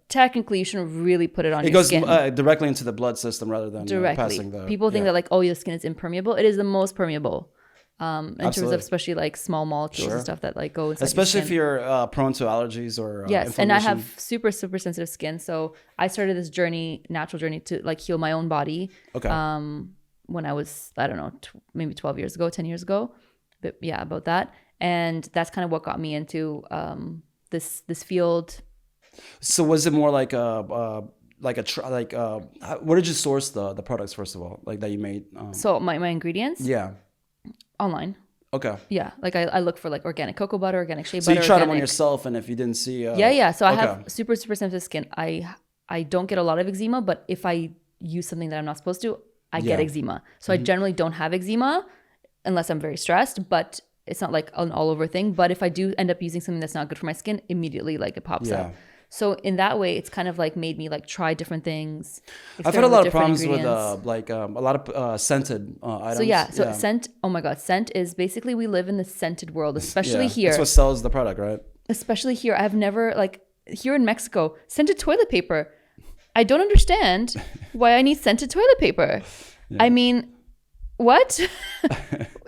technically you shouldn't really put it on your skin. It goes directly into the blood system rather than passing the... People think that like, oh, your skin is impermeable. It is the most permeable in terms of especially like small molecules and stuff that like go inside especially your if skin. you're prone to allergies or yes, and I have super sensitive skin. So I started this natural journey to like heal my own body. When I was, I don't know, maybe 12 years ago, 10 years ago. But yeah, about that. And that's kind of what got me into this field. So was it more like where did you source the products, first of all, like that you made? So my ingredients? Yeah. Online. Okay. Yeah, like I look for like organic cocoa butter, organic shea butter. So you tried them on yourself, and if you didn't see... Yeah. So I have super sensitive skin. I don't get a lot of eczema, but if I use something that I'm not supposed to, I get eczema. So I generally don't have eczema unless I'm very stressed, but it's not like an all over thing. But if I do end up using something that's not good for my skin, immediately like it pops up. So in that way, it's kind of like made me like try different things. I've had a lot of problems with a lot of scented items. So scent, oh my God, scent is basically, we live in the scented world, especially here. That's what sells the product, right? Especially here. I've never here in Mexico, scented toilet paper. I don't understand why I need scented toilet paper. Yeah. I mean, what?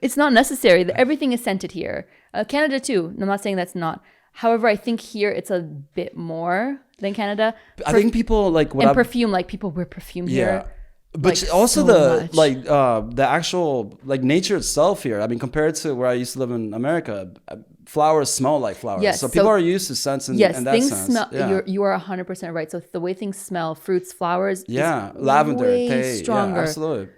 It's not necessary. Everything is scented here. Canada too. I'm not saying that's not. However, I think here it's a bit more than Canada. I think people perfume, like people wear perfume here. But like, also the actual like nature itself here. I mean, compared to where I used to live in America, flowers smell like flowers. Yes, so people are used to scents in that sense. Yes, things smell. You are 100% right. So the way things smell, fruits, flowers, lavender, way stronger. Yeah, absolutely.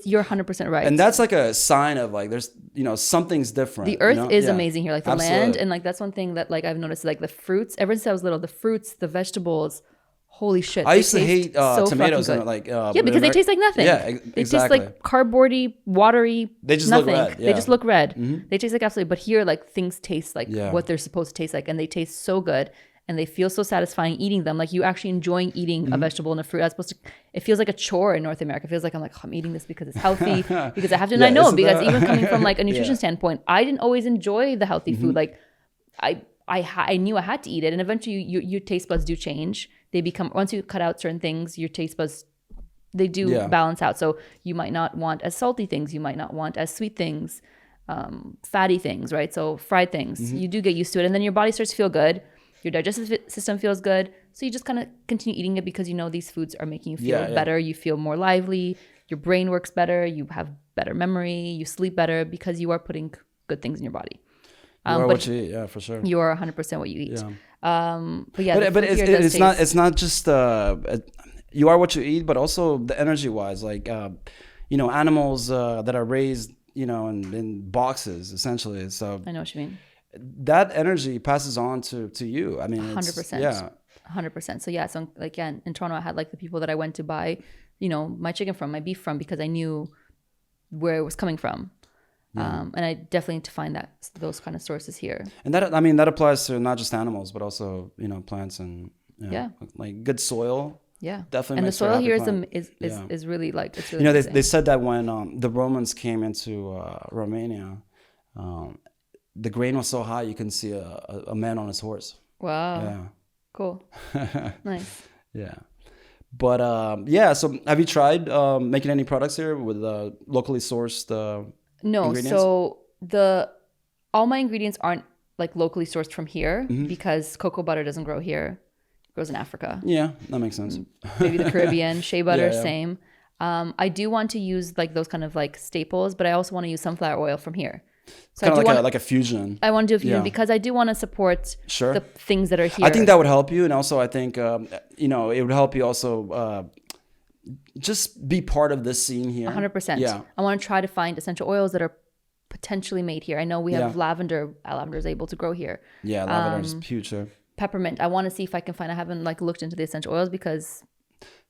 You're 100% right. And that's like a sign of like there's something's different. The earth is amazing here, like the land, and like that's one thing that like I've noticed, like the fruits. Ever since I was little, the fruits, the vegetables. Holy shit! I used to hate tomatoes and because they taste like nothing. Yeah, exactly. They taste like cardboardy, watery. They just nothing. look red. They just look red. Mm-hmm. They taste like absolutely. But here, like things taste like what they're supposed to taste like, and they taste so good, and they feel so satisfying eating them. Like you actually enjoying eating a vegetable and a fruit. As opposed to, it feels like a chore in North America. It feels like I'm eating this because it's healthy, because I have to. And I know because even coming from like a nutrition standpoint, I didn't always enjoy the healthy food. Like I knew I had to eat it, and eventually your taste buds do change. They become, once you cut out certain things, your taste buds, they do balance out. So you might not want as salty things, you might not want as sweet things, fatty things, right? So fried things, you do get used to it, and then your body starts to feel good. Your digestive system feels good, so you just kind of continue eating it because you know these foods are making you feel better. You feel more lively, your brain works better, you have better memory, you sleep better because you are putting good things in your body. You are what you eat, for sure. You are 100% what you eat. But it's not just you are what you eat, but also the energy wise, like animals that are raised in boxes essentially. So I know what you mean. That energy passes on to you. I mean, 100%. 100%. So like in Toronto, I had like the people that I went to buy, my chicken from, my beef from, because I knew where it was coming from. And I definitely need to find those kind of sources here. And that applies to not just animals, but also plants and like good soil. Yeah, definitely. And the soil here is really like, it's really they said that when the Romans came into Romania, the grain was so high you can see a man on his horse. Wow. Yeah. Cool. Nice. Yeah. But so have you tried making any products here with locally sourced? No, so all my ingredients aren't like locally sourced from here because cocoa butter doesn't grow here. It grows in Africa. Yeah, that makes sense. Maybe the Caribbean, shea butter, same. I do want to use like those kind of like staples, but I also want to use sunflower oil from here. So Kind of like a fusion. I want to do a fusion because I do want to support the things that are here. I think that would help you, and also I think it would help you also just be part of this scene here. 100%. Yeah. I want to try to find essential oils that are potentially made here. I know we have lavender. Lavender is able to grow here. Yeah, lavender is huge here. Peppermint. I want to see if I can find. I haven't like looked into the essential oils because.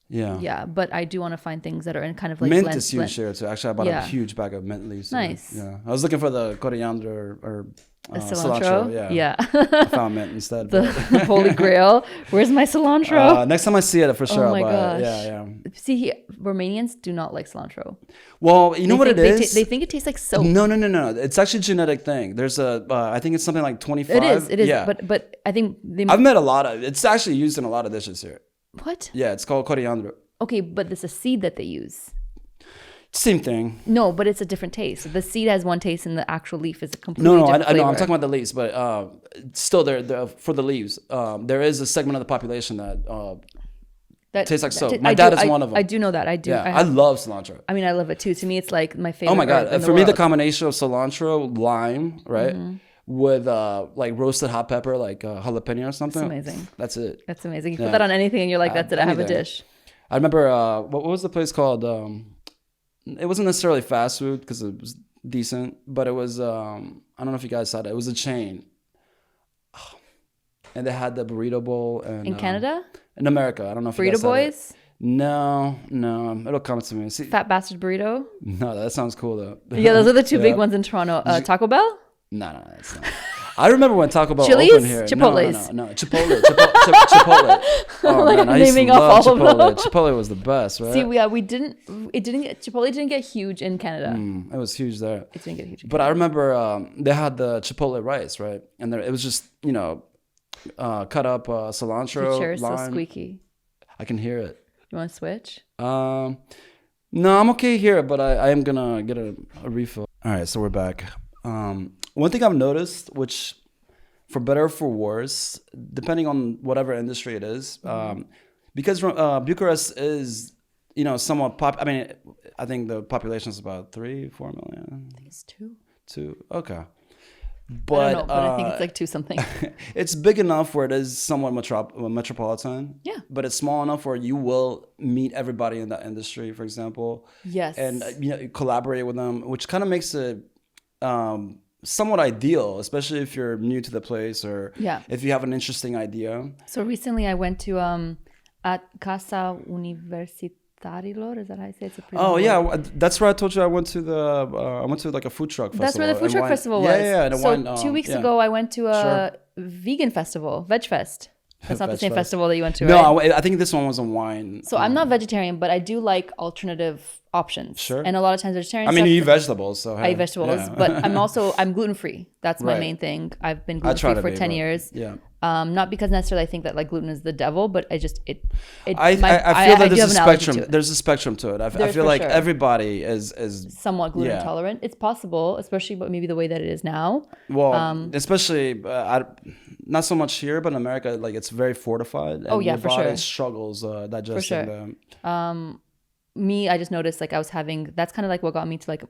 Yeah, but I do want to find things that are in kind of like mint is huge here too. Actually, I bought a huge bag of mint leaves. Nice. Yeah, I was looking for the coriander or cilantro. Yeah. I found mint instead. The holy grail. Where's my cilantro? Next time I see it, for sure. Oh my gosh. Yeah. See, Romanians do not like cilantro. Well, you know what it is? They think it tastes like soap. No. It's actually a genetic thing. There's I think it's something like 25. It is. Yeah. But I think I've met a lot of. It's actually used in a lot of dishes here. What? Yeah, it's called coriander. Okay, but it's a seed that they use. Same thing. No, but it's a different taste. The seed has one taste, and the actual leaf is a completely different flavor. I know. I'm talking about the leaves, but still, there for the leaves, there is a segment of the population that tastes like soap. My dad is one of them. I do know that. I do. Yeah, I love cilantro. I mean, I love it too. To me, it's like my favorite. Oh my god! For me, the combination of cilantro, lime, right, with like roasted hot pepper, like jalapeno or something. That's amazing. That's it. That's amazing. You put that on anything, and you're like, "That's it. I have a dish." I remember what was the place called? It wasn't necessarily fast food because it was decent, but it was I don't know if you guys saw that. It was a chain, and they had the burrito bowl. And in Canada, in America, I don't know if Burrito you guys saw Boys. That. No, it'll come to me. See, Fat Bastard Burrito. No, that sounds cool though. Yeah, those are the two big ones in Toronto. Taco Bell. No, that's not. I remember when Taco Bell Chili's? opened here. Chipotle's. No. Chipotle. Oh, like man, I used to naming off all love of them. Chipotle was the best, right? See, Chipotle didn't get huge in Canada. It was huge there. It didn't get huge. But I remember they had the Chipotle rice, right? And it was just, cut up cilantro, Your chair's lime. so squeaky. I can hear it. You want to switch? No, I'm okay here, but I am gonna get a refill. All right, so we're back. One thing I've noticed, which for better or for worse, depending on whatever industry it is, because Bucharest is, somewhat I mean, I think the population is about 3-4 million. I think it's 2. 2, okay. I don't know, but I think it's like 2 something. It's big enough where it is somewhat metropolitan. Yeah. But it's small enough where you will meet everybody in that industry, for example. Yes. And collaborate with them, which kind of makes it somewhat ideal, especially if you're new to the place or if you have an interesting idea. So recently I went to at Casa Universitarilor, is that how I say it? That's where I told you I went to like a food truck festival. That's where the food truck festival was. Yeah. 2 weeks ago I went to a vegan festival, Veg Fest. That's not the same festival that you went to, right? No, I think this one was on wine. So I'm not vegetarian, but I do like alternative options. Sure. And a lot of times vegetarian you eat vegetables, so I eat vegetables, but I'm gluten-free. That's my main thing. I've been gluten-free for 10 years. Yeah. Not because necessarily I think that like gluten is the devil, but I just I feel that there's a spectrum. There's a spectrum to it. I feel like everybody is somewhat gluten intolerant. It's possible, especially but maybe the way that it is now. Well, especially not so much here, but in America, like it's very fortified. And your body struggles digesting them. I just noticed like I was having. That's kind of like what got me to like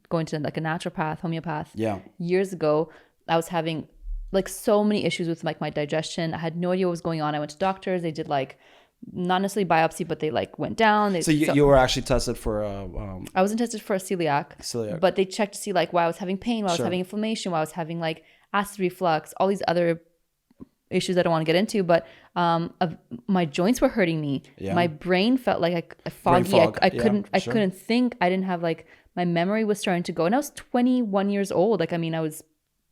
going to like a naturopath, homeopath. Yeah. Years ago, I was having like so many issues with like my digestion. I had no idea what was going on. I went to doctors. They did like not necessarily biopsy, but they like went down. So you were actually tested for I wasn't tested for a celiac, but they checked to see like why I was having pain, why I was having inflammation, why I was having like acid reflux, all these other issues I don't want to get into, but my joints were hurting me. My brain felt like foggy. I couldn't think. I didn't have like, my memory was starting to go, and I was 21 years old. Like, I mean, I was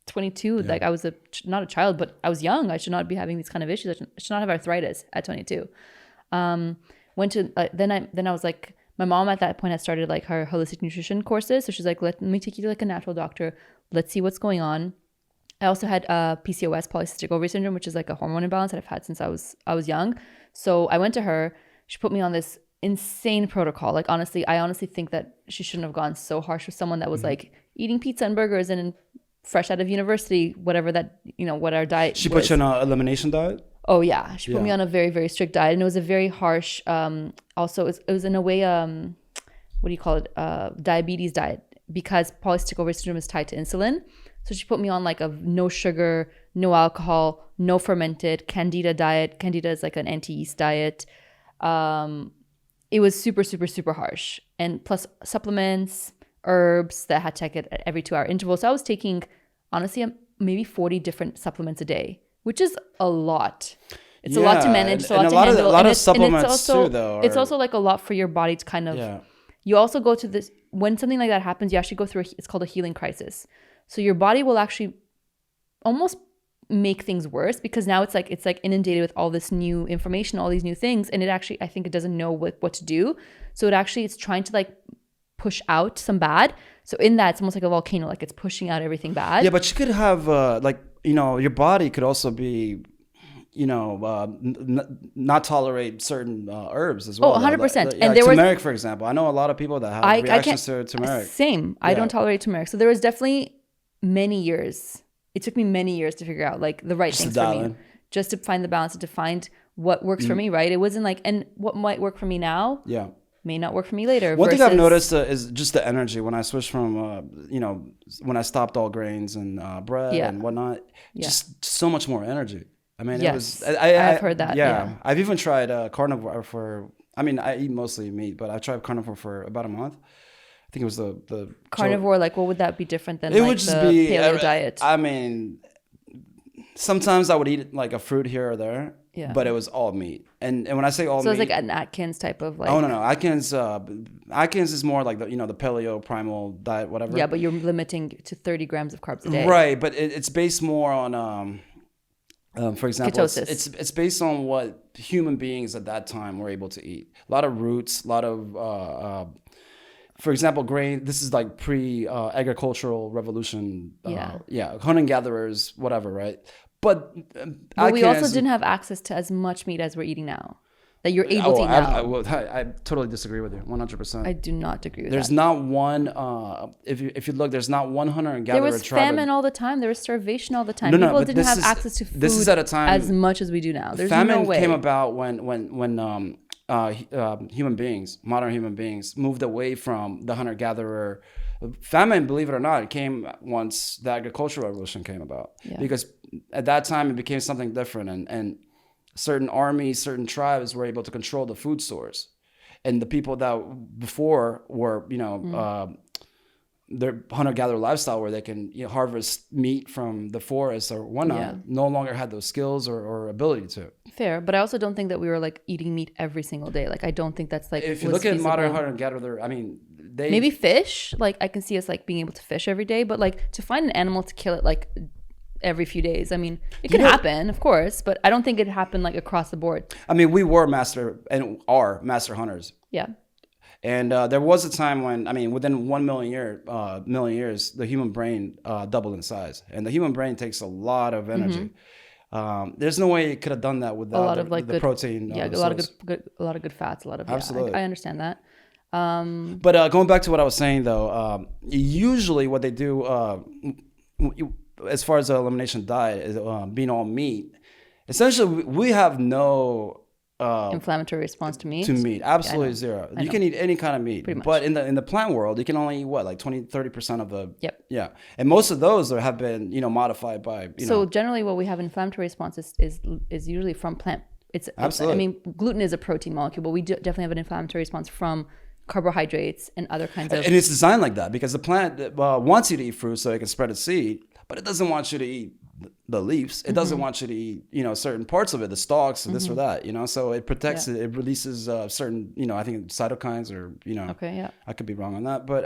22. Like I was not a child, but I was young. I should not be having these kind of issues. I should not have arthritis at 22. Went to then I was like, my mom at that point had started like her holistic nutrition courses. So she's like, let me take you to like a natural doctor. Let's see what's going on. I also had PCOS, polycystic ovary syndrome, which is like a hormone imbalance that I've had since I was young. So I went to her. She put me on this insane protocol. Like I honestly think that she shouldn't have gone so harsh with someone that was like eating pizza and burgers and fresh out of university, whatever that what our diet. She put you on an elimination diet. Oh yeah, she put me on a very, very strict diet, and it was a very harsh. Also, it was in a way, what do you call it? Diabetes diet, because polycystic ovary syndrome is tied to insulin. So she put me on like a no sugar, no alcohol, no fermented Candida diet. Candida is like an anti-yeast diet. It was super, super, super harsh, and plus supplements, herbs that I had to take it at every 2-hour interval. So I was taking, honestly, maybe 40 different supplements a day, which is a lot. It's a lot to manage. It's a lot to handle. A lot of supplements too, though. It's also like a lot for your body to kind of. Yeah. You also go to this when something like that happens. You actually go through. It's called a healing crisis. So your body will actually almost make things worse, because now it's like inundated with all this new information, all these new things, and it actually, I think it doesn't know what to do. So it's trying to like push out some bad. So in that, it's almost like a volcano, like it's pushing out everything bad. Yeah, but you could have your body could also be, not tolerate certain herbs as well. Oh, 100%. And there turmeric, for example. I know a lot of people that have reactions to turmeric. Same. I don't tolerate turmeric. So there was definitely many years. It took me many years to figure out like the right things for me, just to find the balance and to find what works for me. Right. It wasn't like, and what might work for me now. Yeah. May not work for me later. One thing I've noticed is just the energy when I switched from, when I stopped all grains and bread and whatnot, just so much more energy. I mean, it was. I've heard that. Yeah. I've even tried carnivore I eat mostly meat, but I tried carnivore for about a month. I think it was the carnivore. Like, what would that be different than would just be paleo diet? I mean, sometimes I would eat like a fruit here or there. Yeah. But it was all meat. And when I say all meat. So it's like an Atkins type of like. Oh, no. Atkins is more like the paleo primal diet, whatever. Yeah, but you're limiting to 30 grams of carbs a day. Right. But it's based more on, for example, ketosis. It's based on what human beings at that time were able to eat. A lot of roots, a lot of, for example, grain. This is like pre-agricultural revolution. Hunting gatherers, whatever, right? But we also didn't have access to as much meat as we're eating now, that you're able to eat now. I totally disagree with you, 100%. I do not agree with There's not one, if you look, there's not one hunter-gatherer tribe. There was famine all the time. There was starvation all the time. No, People didn't have access to food this is at a time, as much as we do now. There's famine no way. Came about when human beings, modern human beings, moved away from the hunter-gatherer. Famine, believe it or not, it came once the agricultural revolution came about. Yeah. Because at that time it became something different, and certain armies, certain tribes were able to control the food source, and the people that before were their hunter-gatherer lifestyle, where they can harvest meat from the forest or whatnot, no longer had those skills or ability to. Fair, but I also don't think that we were like eating meat every single day. Like, I don't think that's like. If you look at modern hunter-gatherer, I mean, maybe fish. Like, I can see us like being able to fish every day, but like to find an animal to kill it like every few days, I mean, it could happen, of course, but I don't think it happened like across the board. I mean, we were master hunters. Yeah. And there was a time when, I mean, within 1 million years, the human brain doubled in size, and the human brain takes a lot of energy. There's no way it could have done that without a lot of the protein. A lot of good fats, a lot of. Absolutely, I understand that. But going back to what I was saying, though, usually what they do, as far as the elimination diet, is being all meat. Essentially, we have no inflammatory response to meat. Absolutely zero. You can eat any kind of meat, but in the plant world, you can only eat what, like 20-30% of the. Yeah, and most of those have been modified by. So generally, what we have inflammatory response is usually from plant. Absolutely. I mean, gluten is a protein molecule, but we definitely have an inflammatory response from carbohydrates and other kinds of. And it's designed like that because the plant wants you to eat fruit so it can spread its seed, but it doesn't want you to eat the leaves. It doesn't want you to eat, certain parts of it, the stalks, this or that, So it protects it. It releases certain, I think cytokines or, Okay, yeah. I could be wrong on that, but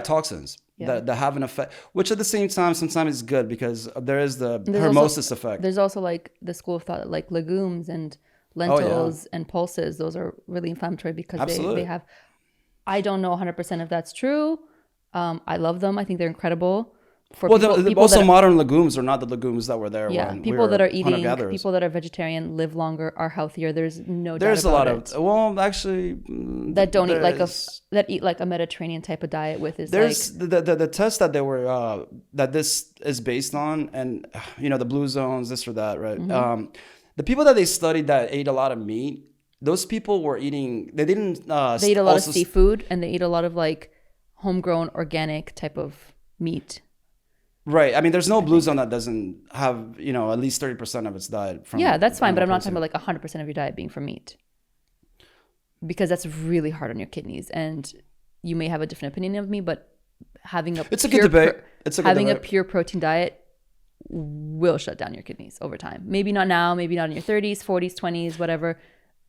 toxins that have an effect, which at the same time sometimes is good because there is the hormesis effect. There's also like the school of thought, like legumes and lentils and pulses. Those are really inflammatory because they have. I don't know 100% if that's true. I love them. I think they're incredible. Modern legumes are not the legumes that were there. Yeah, when people that are eating, people that are vegetarian live longer, are healthier. There's no doubt There's a about lot it. of actually that don't eat that eat like a Mediterranean type of diet with is there's like the test that they were that this is based on, and the blue zones, this or that, right? the people that they studied that ate a lot of meat, those people were eating. They didn't. They eat a lot of seafood, and they eat a lot of like homegrown organic type of meat. Right. I mean, there's no blue zone that doesn't have, at least 30% of its diet from. Yeah, that's fine, but I'm not talking about like 100% of your diet being from meat, because that's really hard on your kidneys. And you may have a different opinion of me, but having a good debate. Having a pure protein diet will shut down your kidneys over time. Maybe not now, maybe not in your 30s, 40s, 20s, whatever.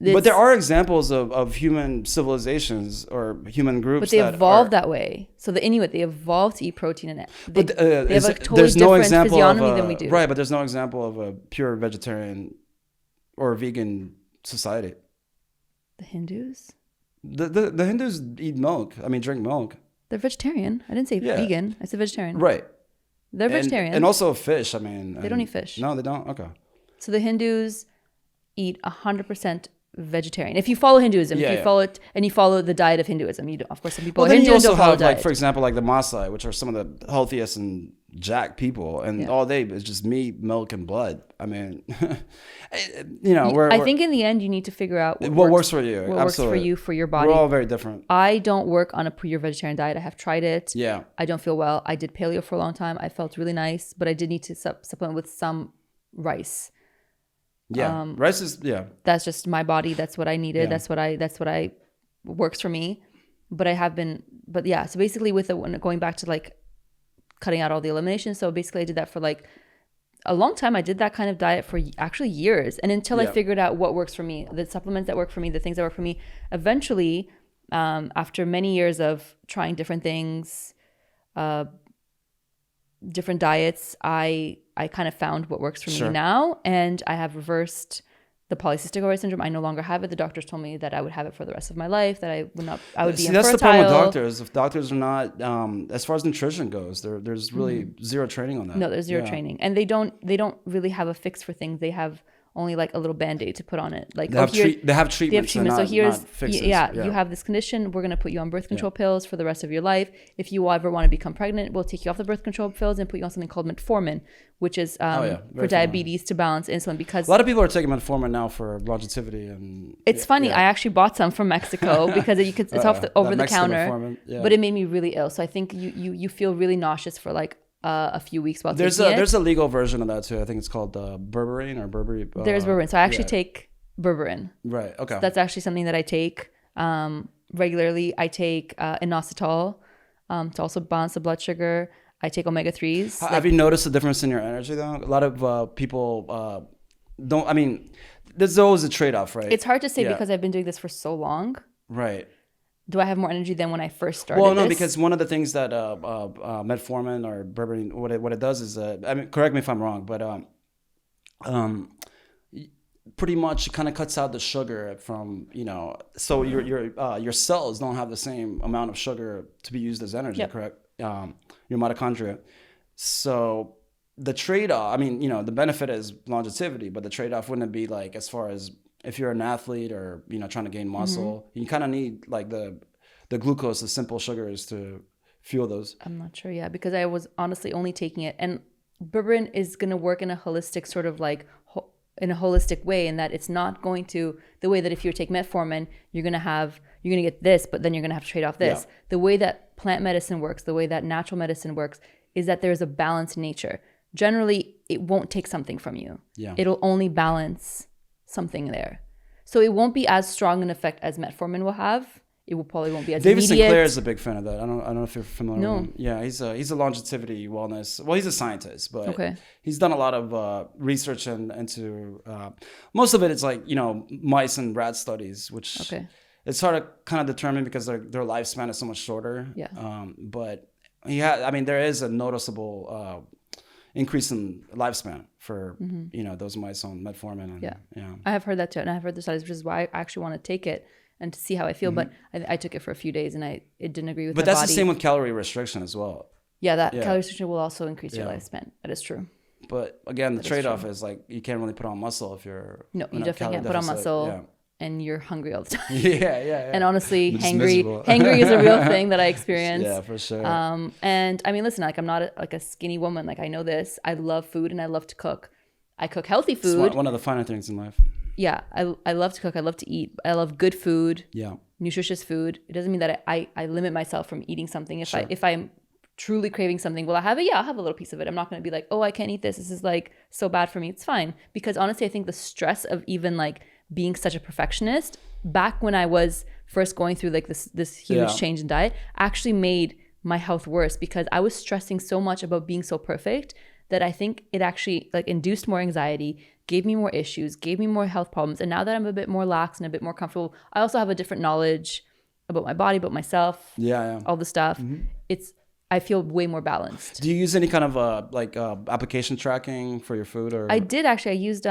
But there are examples of human civilizations or human groups. But they evolved that way. So the Inuit, they evolved to eat protein, and they have a totally there's no different example physiognomy than we do. Right, but there's no example of a pure vegetarian or vegan society. The Hindus? The Hindus eat milk. I mean, drink milk. They're vegetarian. I didn't say vegan. I said vegetarian. Right. They're vegetarian. And also fish. I mean, they don't eat fish. No, they don't. Okay. So the Hindus eat 100% vegetarian. If you follow Hinduism, if you follow it and you follow the diet of Hinduism, you don't, of course some people are Hindu and don't follow diet. Like, for example, like the Maasai, which are some of the healthiest and jacked people, and all they is just meat, milk, and blood. I mean, I think in the end you need to figure out what works for you. What works for you, for your body. We're all very different. I don't work on a pure vegetarian diet. I have tried it. Yeah. I don't feel well. I did paleo for a long time. I felt really nice, but I did need to supplement with some rice. Yeah, rice is That's just my body. That's what I needed. Yeah. That's what I works for me. But I have been. But yeah. So basically, going back to like cutting out all the elimination. So basically, I did that for like a long time. I did that kind of diet for actually years, and until I figured out what works for me, the supplements that work for me, the things that work for me. Eventually, after many years of trying different things, different diets, I kind of found what works for me now, and I have reversed the polycystic ovary syndrome. I no longer have it. The doctors told me that I would have it for the rest of my life, that I would be infertile. That's the problem with doctors. If doctors are not, as far as nutrition goes, there's really zero training on that. No, there's zero training, and they don't really have a fix for things. They have only like a little Band-Aid to put on it. Like they have treatments. So here's you have this condition. We're going to put you on birth control pills for the rest of your life. If you ever want to become pregnant, we'll take you off the birth control pills and put you on something called metformin, which is for diabetes to balance insulin. Because a lot of people are taking metformin now for longevity, and it's funny. I actually bought some from Mexico because it's over the counter, but it made me really ill. So I think you feel really nauseous for like a few weeks while taking it. There's a legal version of that too. I think it's called berberine or berberine. There's berberine. So I actually take berberine. Right. Okay. So that's actually something that I take regularly. I take inositol to also balance the blood sugar. I take omega-3s. Have you noticed a difference in your energy though? A lot of people don't. I mean, there's always a trade-off, right? It's hard to say because I've been doing this for so long. Right. Do I have more energy than when I first started? Well, no, because one of the things that metformin or berberine, what it does is, I mean, correct me if I'm wrong, but pretty much kind of cuts out the sugar from, so your cells don't have the same amount of sugar to be used as energy, correct? Your mitochondria. So the trade-off, I mean, the benefit is longevity, but the trade-off wouldn't be like, as far as if you're an athlete or trying to gain muscle, you kind of need like the glucose, the simple sugars to fuel those. I'm not sure, because I was honestly only taking it, and berberine is going to work in a holistic sort of like in a holistic way, in that it's not going to the way that if you take metformin, you're going to get this, but then you're going to have to trade off this. Yeah. The way that plant medicine works, the way that natural medicine works, is that there's a balance in nature. Generally, it won't take something from you. Yeah. It'll only balance something there. So it won't be as strong an effect as metformin will have. It probably won't be as David immediate. Sinclair is a big fan of that. I don't know if you're familiar with him. Yeah, he's a longevity wellness. Well, he's a scientist, but he's done a lot of research into most of it. It's like mice and rat studies, which it's hard to kind of determine because their lifespan is so much shorter. Yeah. But there is a noticeable increase in lifespan for those mice on metformin. And, I have heard that too, and I have heard the studies, which is why I actually want to take it and to see how I feel. But I took it for a few days, and it didn't agree with my body. But that's the same with calorie restriction as well. Yeah, calorie restriction will also increase your lifespan. That is true. But again, the trade-off is like you can't really put on muscle if you're you definitely can't put on muscle. And you're hungry all the time. Yeah. And honestly, hangry is a real thing that I experience. Yeah, for sure. And I mean, listen, like I'm not a skinny woman. Like I know this. I love food and I love to cook. I cook healthy It's food. one of the finer things in life. Yeah, I love to cook. I love to eat. I love good food. Yeah. Nutritious food. It doesn't mean that I limit myself from eating something. Sure. If I'm truly craving something, will I have it? Yeah, I'll have a little piece of it. I'm not going to be like, oh, I can't eat this. This is like so bad for me. It's fine. Because honestly, I think the stress of even like being such a perfectionist back when I was first going through like this huge change in diet actually made my health worse, because I was stressing so much about being so perfect that I think it actually like induced more anxiety, gave me more issues, gave me more health problems. And now that I'm a bit more lax and a bit more comfortable, I also have a different knowledge about my body, about myself, all the stuff. I feel way more balanced. Do you use any kind of application tracking for your food? Or I did actually. I used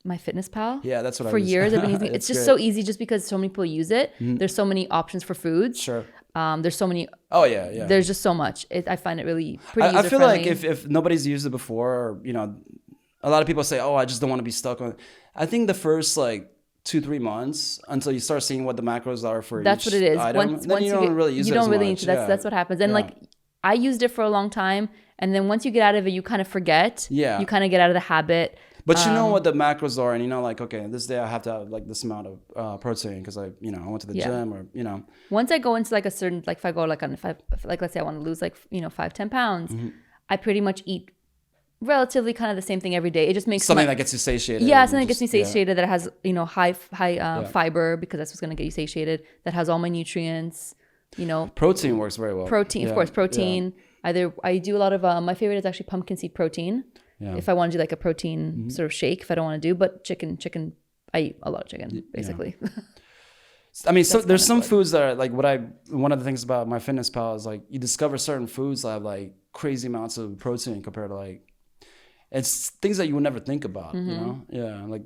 my Fitness Pal. Yeah, that's what I for use. years. I've been using it. It's just great. so easy, just because so many people use it. There's so many options for foods. Sure. There's so many. Oh yeah. There's just so much. I find it really pretty. I feel like user-friendly. if nobody's used it before, a lot of people say, "Oh, I just don't want to be stuck on it." I think the first like 2-3 months until you start seeing what the macros are for that's each what it is. item, then you don't really use it as need much. to. That's what happens. And like I used it for a long time, and then once you get out of it, you kind of forget. Yeah. You kind of get out of the habit. But you know what the macros are, and you know, like, okay, this day I have to have like this amount of protein because I went to the gym, or Once I go into like a certain, like if I go like let's say I want to lose like 5-10 pounds, I pretty much eat relatively kind of the same thing every day. It just makes something that gets you satiated. Yeah, something that gets me satiated, that has high fiber, because that's what's going to get you satiated. That has all my nutrients. Protein works very well. Protein, of course, protein. Yeah. Either I do a lot of my favorite is actually pumpkin seed protein. Yeah. If I want to do like a protein sort of shake, if I don't want to do, but chicken, I eat a lot of chicken basically. Yeah. I mean, so there's some foods that are like one of the things about my Fitness Pal is like you discover certain foods that have like crazy amounts of protein compared to like, it's things that you would never think about, Yeah. Like,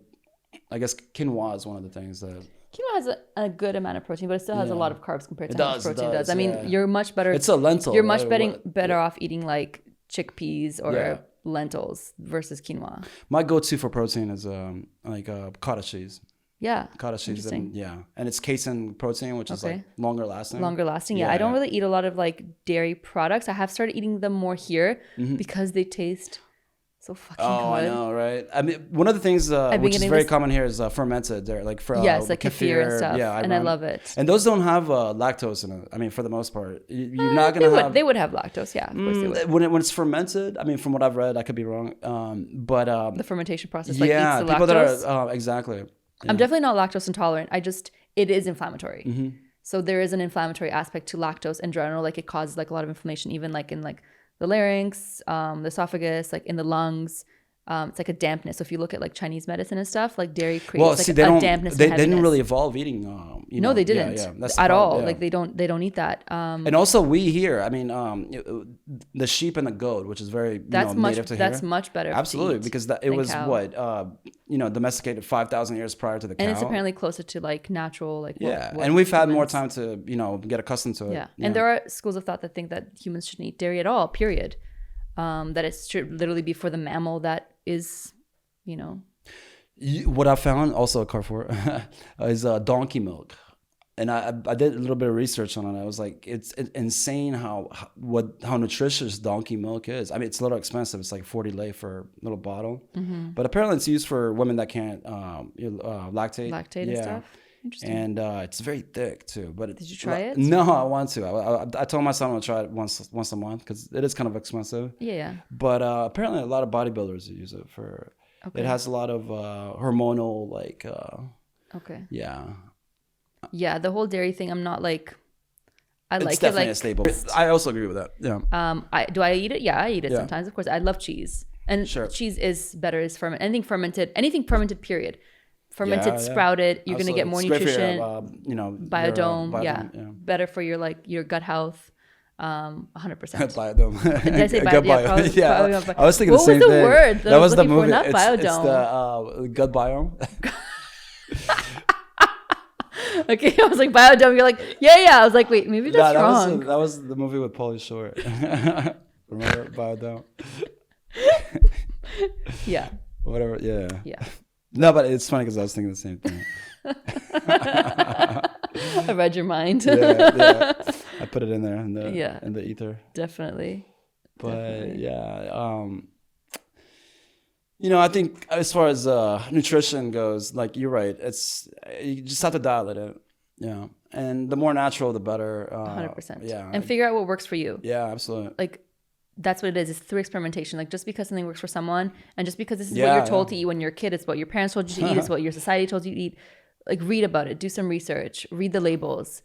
I guess quinoa is one of the things that. Quinoa has a good amount of protein, but it still has a lot of carbs compared to how much protein does. I yeah. mean, you're much better. It's a lentil. You're much better off eating like chickpeas or lentils versus quinoa. My go-to for protein is cottage cheese. Yeah. Cottage cheese. And it's casein protein, which is like longer lasting. Yeah. I don't really eat a lot of like dairy products. I have started eating them more here because they taste so fucking good. I know, right? I mean, one of the things which is very common here is fermented dairy, like for like kefir and stuff. Yeah, I love it. And those don't have lactose in it. I mean, for the most part, you're not gonna have. They would have lactose, yeah. Of course they would. When it's fermented, I mean, from what I've read, I could be wrong, but the fermentation process, like eats the people lactose. that are exactly. Yeah. I'm definitely not lactose intolerant. It is inflammatory. So there is an inflammatory aspect to lactose in general. Like it causes like a lot of inflammation, even like in like the larynx, the esophagus, like in the lungs. It's like a dampness. So if you look at like Chinese medicine and stuff, like dairy creates a dampness. They didn't really evolve eating. No, they didn't at all. Yeah. Like they don't eat that. And also we here, I mean, the sheep and the goat, which is very native to here. That's much better. Absolutely, because it was cow. Domesticated 5,000 years prior to the cow. And it's apparently closer to like natural, like and we've had more time to get accustomed to it. Yeah, and there are schools of thought that think that humans shouldn't eat dairy at all. Period. That it should literally be for the mammal that is, What I found also at Carrefour is donkey milk, and I did a little bit of research on it. I was like, it's insane how nutritious donkey milk is. I mean, it's a little expensive. It's like 40 lei for a little bottle, but apparently it's used for women that can't lactate. Lactate and stuff. Interesting. And it's very thick too. But did you try it? No, I want to. I told my son I'm gonna try it once a month because it is kind of expensive. Yeah. But apparently a lot of bodybuilders use it for. Okay. It has a lot of hormonal like. Okay. Yeah. Yeah, the whole dairy thing. I'm not like. It's like definitely a staple. I also agree with that. Yeah. Do I eat it? Yeah, I eat it sometimes. Of course, I love cheese, and cheese is better as fermented. Anything fermented. Period. Fermented, sprouted, you're gonna get more nutrition. Biodome, better for your gut health. 100%. Biodome. Did I say biodome? Probably, I was thinking the same thing. What was the word that was the movie? Not biodome. It's the gut biome. Okay, I was like biodome. You're like, yeah. I was like, wait, maybe that's wrong. That was the movie with Pauly Shore. Remember biodome? Yeah. Whatever. Yeah. Yeah. No, but it's funny because I was thinking the same thing. I read your mind. Yeah. I put it in there in the ether. Definitely. But I think as far as nutrition goes, like you're right. You just have to dial it in. Yeah. And the more natural, the better. 100%. Yeah. And figure out what works for you. Yeah, absolutely. Like, that's what it is. It's through experimentation. Like, just because something works for someone, and just because this is what you're told to eat when you're a kid, it's what your parents told you to eat, it's what your society told you to eat. Like, read about it, do some research, read the labels,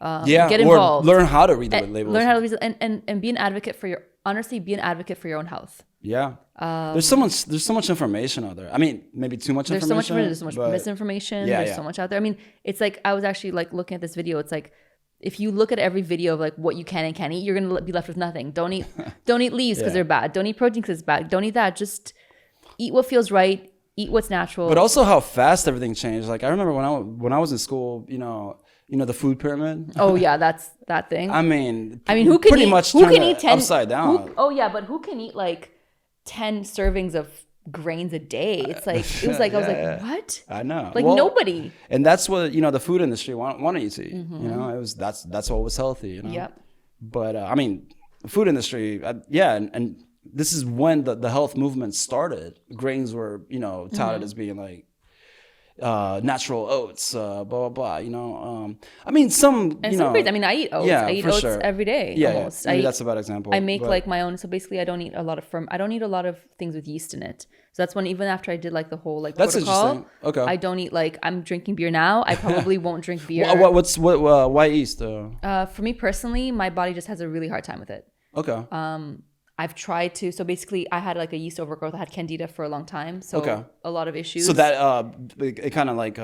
get involved, or learn how to read the labels. Learn how to read, and be an advocate for be an advocate for your own health. Yeah. There's so much information out there. I mean, maybe too much information. There's so much misinformation. There's so much out there. I mean, it's like, I was actually like looking at this video. It's like, if you look at every video of like what you can and can't eat, you're gonna be left with nothing. Don't eat leaves because they're bad. Don't eat protein because it's bad. Don't eat that. Just eat what feels right. Eat what's natural. But also how fast everything changed. Like I remember when I was in school, the food pyramid. Oh yeah, that's that thing. I mean, who can pretty eat, much who can eat 10 upside down? But who can eat like 10 servings of grains a day? It's like it was like I was like, what? I know. Like nobody. And that's what the food industry wanted you to eat. It was that's what was healthy. Yep. But I mean, the food industry, and this is when the health movement started. Grains were touted as being like natural oats, blah blah blah. I mean some grains. I mean, I eat oats. I eat oats every day. Yeah, almost. Maybe that's a bad example. I make like my own. So basically, I don't eat a lot of things with yeast in it. So that's when, even after I did like the whole like that's protocol, interesting. Okay. I don't eat, like, I'm drinking beer now. I probably won't drink beer. Why yeast? For me personally, my body just has a really hard time with it. Okay. I've tried to. So basically, I had like a yeast overgrowth. I had candida for a long time. So a lot of issues. So that it kind of like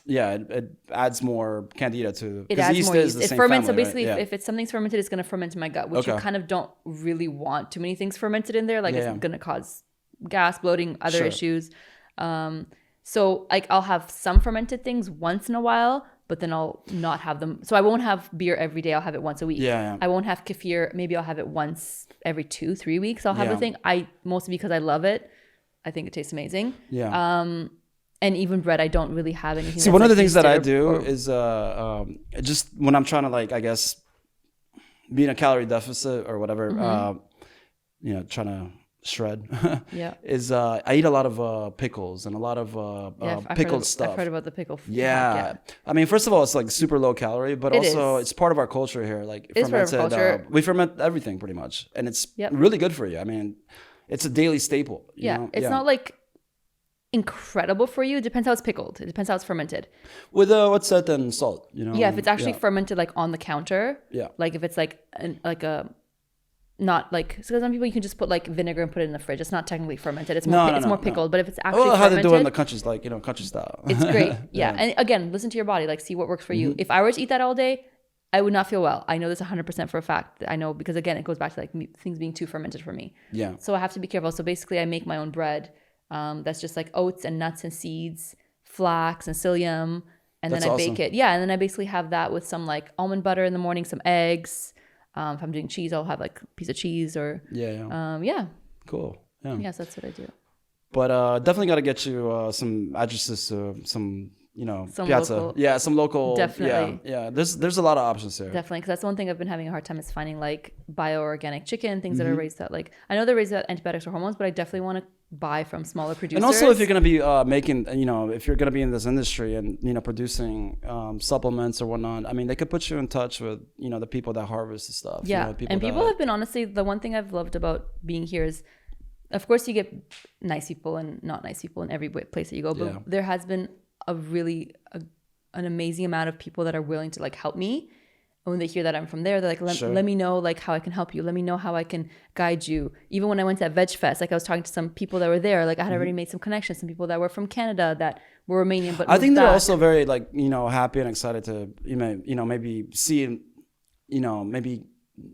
it adds more candida to. It adds more yeast. It ferments. Family, so basically, right? if something's fermented, it's going to ferment in my gut, which you kind of don't really want too many things fermented in there. Like it's going to cause gas, bloating, other issues. So like I'll have some fermented things once in a while, but then I'll not have them. So I won't have beer every day. I'll have it once a week. I won't have kefir. Maybe I'll have it once every 2-3 weeks. I'll have the thing. Mostly because I love it. I think it tastes amazing. And even bread, I don't really have anything. See, one of the things that I do is just when I'm trying to, like, I guess, be in a calorie deficit or whatever, trying to shred is I eat a lot of pickles and a lot of pickled stuff. I've heard about the pickle. I mean, first of all, it's like super low calorie, but also it's part of our culture here. Like fermented, we ferment everything pretty much, and it's really good for you. I mean, it's a daily staple. It's not like incredible for you. It depends how it's pickled. It depends how it's fermented. With what's that and salt, if it's actually fermented like on the counter. Like if it's like not like, so some people you can just put like vinegar and put it in the fridge. It's not technically fermented. It's more pickled. But if it's actually fermented, how they do it in the countries, like country style. It's great. And again, listen to your body. Like, see what works for you. If I were to eat that all day, I would not feel well. I know this 100% for a fact. I know because, again, it goes back to like things being too fermented for me. So I have to be careful. So basically, I make my own bread. That's just like oats and nuts and seeds, flax and psyllium, and then I bake it. And then I basically have that with some like almond butter in the morning, some eggs. If I'm doing cheese, I'll have like a piece of cheese or Cool. Yes, that's what I do. But definitely got to get you some addresses to some piazza. Local, some local. Definitely. There's a lot of options there. Definitely, because that's one thing I've been having a hard time is finding like bio-organic chicken, things that are raised at, like, I know they're raised at antibiotics or hormones, but I definitely want to buy from smaller producers. And also, if you're going to be making, if you're going to be in this industry and producing supplements or whatnot, I mean, they could put you in touch with the people that harvest the stuff. People have been, honestly, the one thing I've loved about being here is, of course, you get nice people and not nice people in every place that you go, but there has been an amazing amount of people that are willing to like help me. And when they hear that I'm from there, they're like, let me know like how I can help you. Let me know how I can guide you. Even when I went to that Veg Fest, like I was talking to some people that were there. Like I had already made some connections, some people that were from Canada that were Romanian, but I think they're also very like, happy and excited to, maybe see, maybe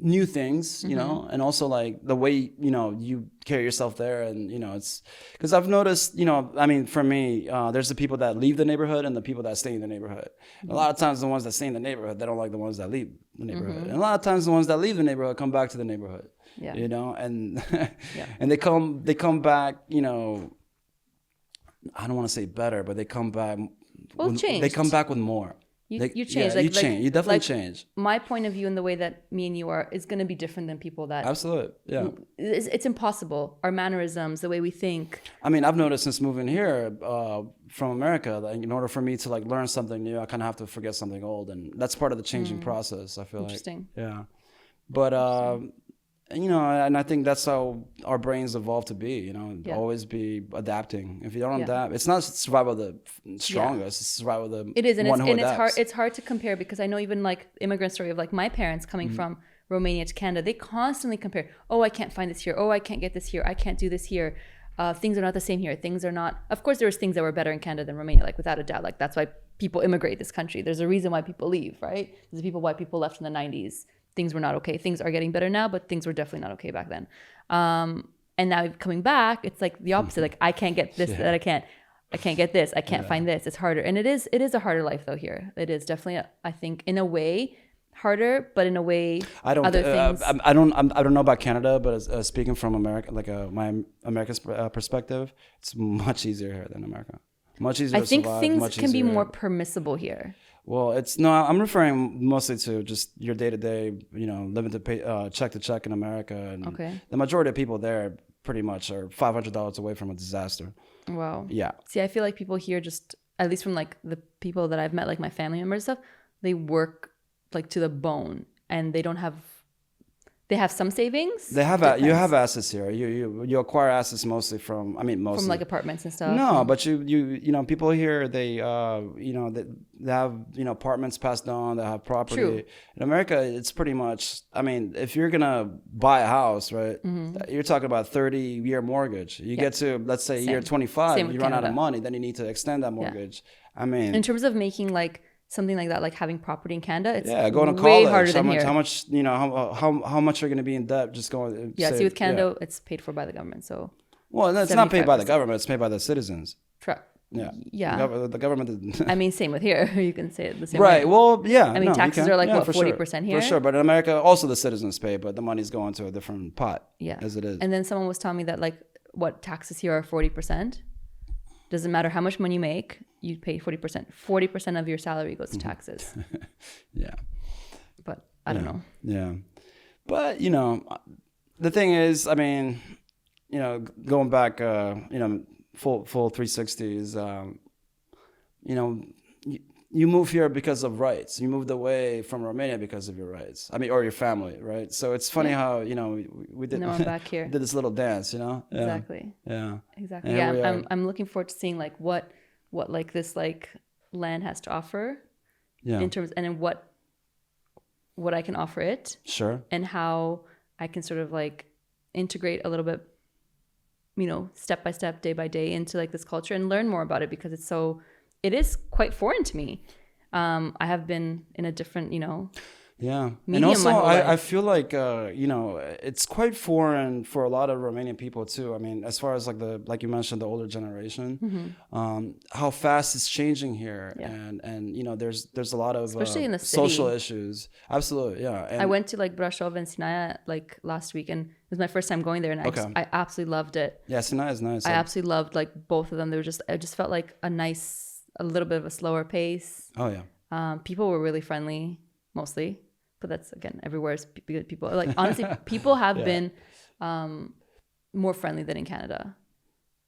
new things, and also like the way, you carry yourself there. And, it's because I've noticed, I mean, for me, there's the people that leave the neighborhood and the people that stay in the neighborhood. A lot of times the ones that stay in the neighborhood, they don't like the ones that leave the neighborhood. And a lot of times the ones that leave the neighborhood come back to the neighborhood, and and they come back, I don't want to say better, but they come back. Changed. They come back with more. You change. Yeah, you change. You definitely change. My point of view and the way that me and you are is going to be different than people that. Absolutely. Yeah. It's impossible. Our mannerisms, the way we think. I mean, I've noticed since moving here from America that in order for me to like learn something new, I kind of have to forget something old, and that's part of the changing process. I feel Interesting. like. Yeah. But and I think that's how our brains evolve to be. Always be adapting. If you don't adapt, it's not survival of the strongest. It's survival of the it is, and one who it's adapts. hard. It's hard to compare because I know even like immigrant story of like my parents coming from Romania to Canada, they constantly compare. Oh, I can't find this here. Oh, I can't get this here. I can't do this here. Things are not the same here. Things are not. Of course, there was things that were better in Canada than Romania, like without a doubt. Like that's why people immigrate this country. There's a reason why people leave, right? There's why people left in the 90s. Things were not okay. Things are getting better now, but things were definitely not okay back then. And now coming back, it's like the opposite. Like I can't get this, that I can't get this. I can't find this. It's harder. And it is a harder life though here. It is definitely, I think in a way harder, but in a way I don't know about Canada, but speaking from America, like my American perspective, it's much easier here than America. Much easier I to think survive, things can be easier. more permissible here. Well, I'm referring mostly to just your day-to-day, living to pay, check to check in America. And the majority of people there pretty much are $500 away from a disaster. Wow. Yeah. See, I feel like people here just, at least from like the people that I've met, like my family members and stuff, they work like to the bone and they have some savings. You have assets here. You acquire assets mostly from like apartments and stuff. No, but you people here they they have apartments passed on. They have property. True. In America, it's pretty much. I mean, if you're gonna buy a house, right, you're talking about 30-year mortgage. You get to let's say year 25, you run out of money, then you need to extend that mortgage. Yeah. I mean, in terms of making like something like that, like having property in Canada, it's going to way college. harder than here. How much how much you're going to be in debt just going? See, with Canada, it's paid for by the government. So it's not paid by the government; it's paid by the citizens. Yeah. The government. I mean, same with here. You can say it the same right. way. Well, yeah. I mean, taxes are like 40% here. For sure, but in America, also the citizens pay, but the money's going to a different pot. Yeah. As it is. And then someone was telling me that like what taxes here are 40%. Doesn't matter how much money you make, you pay 40%. 40% of your salary goes to taxes. Yeah. But I don't know. Yeah. But, the thing is, I mean, going back, full 360 is, you move here because of rights. You moved away from Romania because of your rights. I mean, or your family, right? So it's funny how we did. No, I'm back here. Did this little dance, Exactly. Yeah. Exactly. Yeah. I'm looking forward to seeing like what like this like land has to offer. Yeah. In terms and in what I can offer it. Sure. And how I can sort of like integrate a little bit, step by step, day by day into like this culture and learn more about it because it is quite foreign to me. I have been in a different, yeah. medium And also, my whole life. I feel like, it's quite foreign for a lot of Romanian people too. I mean, as far as like you mentioned, the older generation, how fast it's changing here. Yeah. And there's a lot of especially in the social city. issues. Absolutely. Yeah. And I went to like Brașov and Sinaia like last week and it was my first time going there and I absolutely loved it. Yeah. Sinaia is nice. I absolutely loved like both of them. I just felt like a little bit of a slower pace. Oh yeah. People were really friendly mostly. But that's, again, everywhere is people. Like, honestly, people have been more friendly than in Canada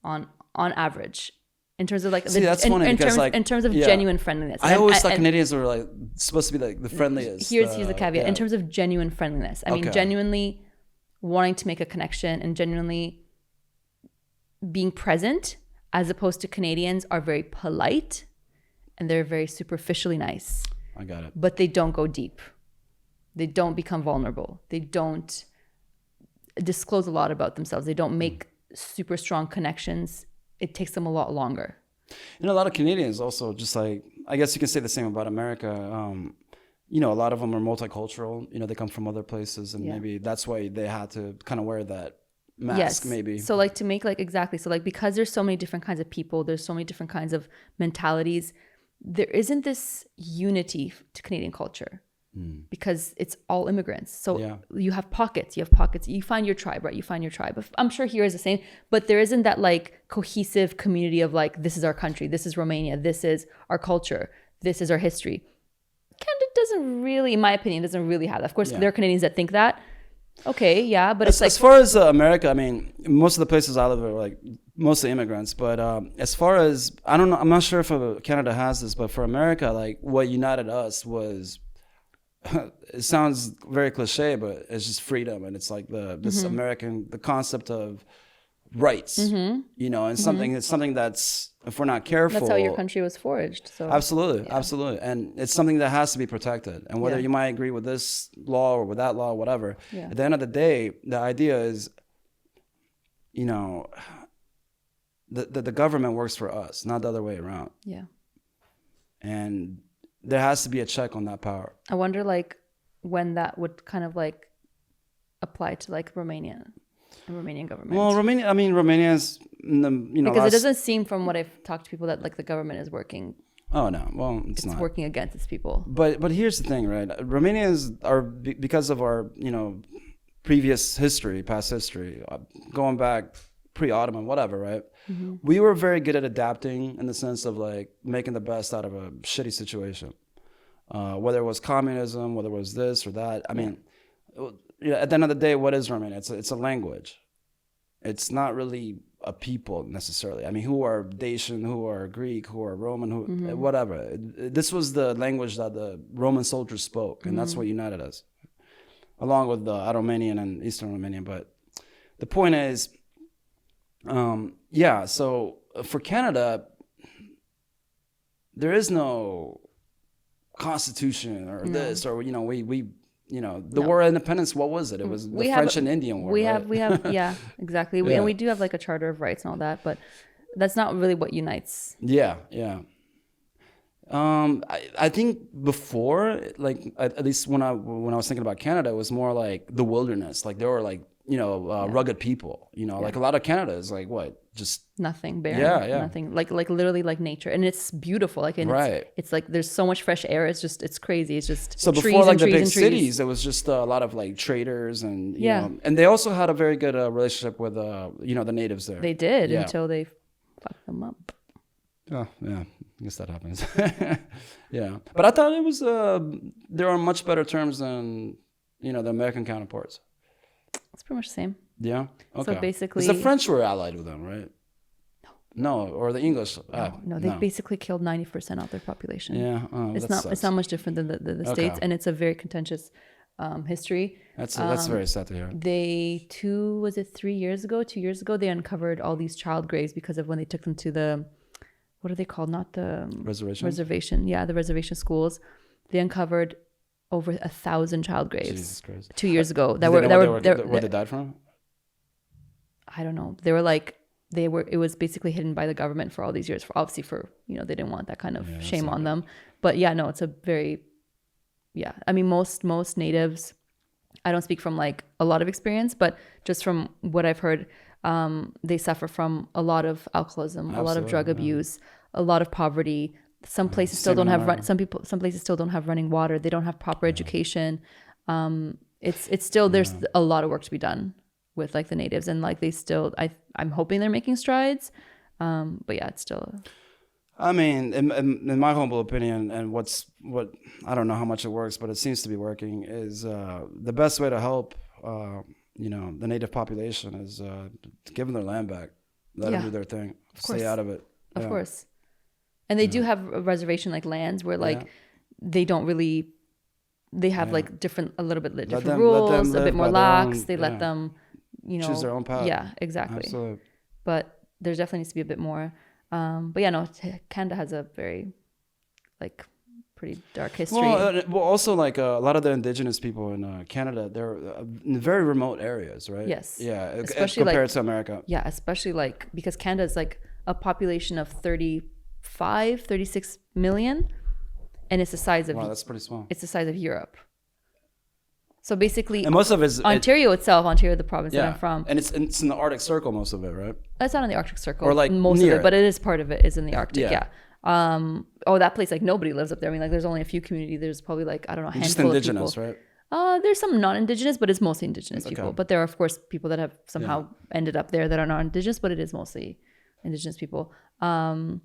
on average. In terms of, like, that's funny in terms of genuine friendliness. I always thought Canadians were, like, supposed to be, like, the friendliest. Here's the caveat. In terms of genuine friendliness. I mean, genuinely wanting to make a connection and genuinely being present, as opposed to Canadians are very polite and they're very superficially nice. I got it. But they don't go deep. They don't become vulnerable. They don't disclose a lot about themselves. They don't make super strong connections. It takes them a lot longer. A lot of Canadians also just like, I guess you can say the same about America. A lot of them are multicultural. They come from other places and maybe that's why they had to kind of wear that mask maybe. So like to make like, exactly. So like, because there's so many different kinds of people, there's so many different kinds of mentalities, there isn't this unity to Canadian culture. Because it's all immigrants. So you have pockets. You find your tribe, right? You find your tribe. I'm sure here is the same, but there isn't that like cohesive community of like, this is our country. This is Romania. This is our culture. This is our history. doesn't really, in my opinion, doesn't really have that. Of course, there are Canadians that think that. Okay, yeah, but it's like... As far as America, I mean, most of the places I live are like mostly immigrants. But as far as, I don't know, I'm not sure if Canada has this, but for America, like what united us was, it sounds very cliche, but it's just freedom. And it's like this the concept of rights, you know, and it's something that's, if we're not careful, that's how your country was forged. So absolutely, and it's something that has to be protected. And whether you might agree with this law or with that law, whatever, at the end of the day, the idea is, you know, the government works for us, not the other way around. Yeah. And there has to be a check on that power. I wonder, like, when that would kind of like apply to like Romania. The Romanian government. Well, Romania is, because it doesn't seem from what I've talked to people that like the government is working. Oh no, well, it's not working against its people. But here's the thing, right? Romania because of our previous history, past history, going back pre-Ottoman, whatever, right? We were very good at adapting in the sense of like making the best out of a shitty situation, whether it was communism, whether it was this or that. I mean. At the end of the day, what is Romania? It's a language. It's not really a people necessarily. I mean, who are Dacian, who are Greek, who are Roman, who whatever. This was the language that the Roman soldiers spoke, and that's what united us, along with the Aromanian and Eastern Romanian. But the point is, so for Canada, there is no constitution or this or the War of Independence. What was it? It was the French and Indian War. We have yeah, exactly. And we do have like a Charter of Rights and all that, but that's not really what unites. Yeah. I think before, like at least when I was thinking about Canada, it was more like the wilderness. Like there were like rugged people. Like a lot of Canada is like what, just nothing, barren, nothing. Like literally like nature, and it's beautiful. Like it's like there's so much fresh air. It's crazy. It's just so before like the big cities, it was just a lot of like traders and you know, and they also had a very good relationship with the natives there. They did until they fucked them up. Oh yeah, I guess that happens. Yeah, but I thought it was there are much better terms than the American counterparts. It's pretty much the same. Yeah. Okay. So basically, the French were allied with them, right? No, or the English. No, they basically killed 90% of their population. Yeah, it's not much different than the States, and it's a very contentious history. That's very sad to hear. They 2 years ago, they uncovered all these child graves because of when they took them to the, what are they called? Not the reservation. Yeah, the reservation schools. They uncovered over 1,000 child graves. Jesus Christ. 2 years ago. Where they died from? I don't know. They were like, it was basically hidden by the government for all these years, obviously they didn't want that kind of shame on them. But yeah, no, it's a very, I mean, most natives, I don't speak from like a lot of experience, but just from what I've heard, they suffer from a lot of alcoholism, a lot of drug abuse, a lot of poverty. Some places still don't have some places still don't have running water. They don't have proper education. It's still, there's a lot of work to be done with like the natives, and like they still, I'm hoping they're making strides. But yeah, it's still. I mean, in my humble opinion, and what I don't know how much it works, but it seems to be working, is the best way to help the native population is to give them their land back, let them do their thing, stay out of it. Of course. And they do have a reservation like lands where like they don't really, they have like a little bit different rules, a bit more lax. They let them, choose their own path. Yeah, exactly. Absolutely. But there definitely needs to be a bit more. But yeah, no, Canada has a very like pretty dark history. Well, also like a lot of the indigenous people in Canada, they're in very remote areas, right? Yes. Yeah, especially compared to America. Yeah, especially like because Canada is like a population of 36 million, and it's the size of that's pretty small. It's the size of Europe. So basically, and most of it is Ontario, the province that I'm from, and it's in the Arctic Circle, most of it, right? It's not in the Arctic Circle, or like most near of it, but it is part of it is in the Arctic. Yeah. That place, like nobody lives up there. I mean, like there's only a few communities. There's probably like I don't know, a handful of people. Just indigenous, right? There's some non-indigenous, but it's mostly indigenous people. But there are of course people that have somehow ended up there that are not indigenous, but it is mostly indigenous people. But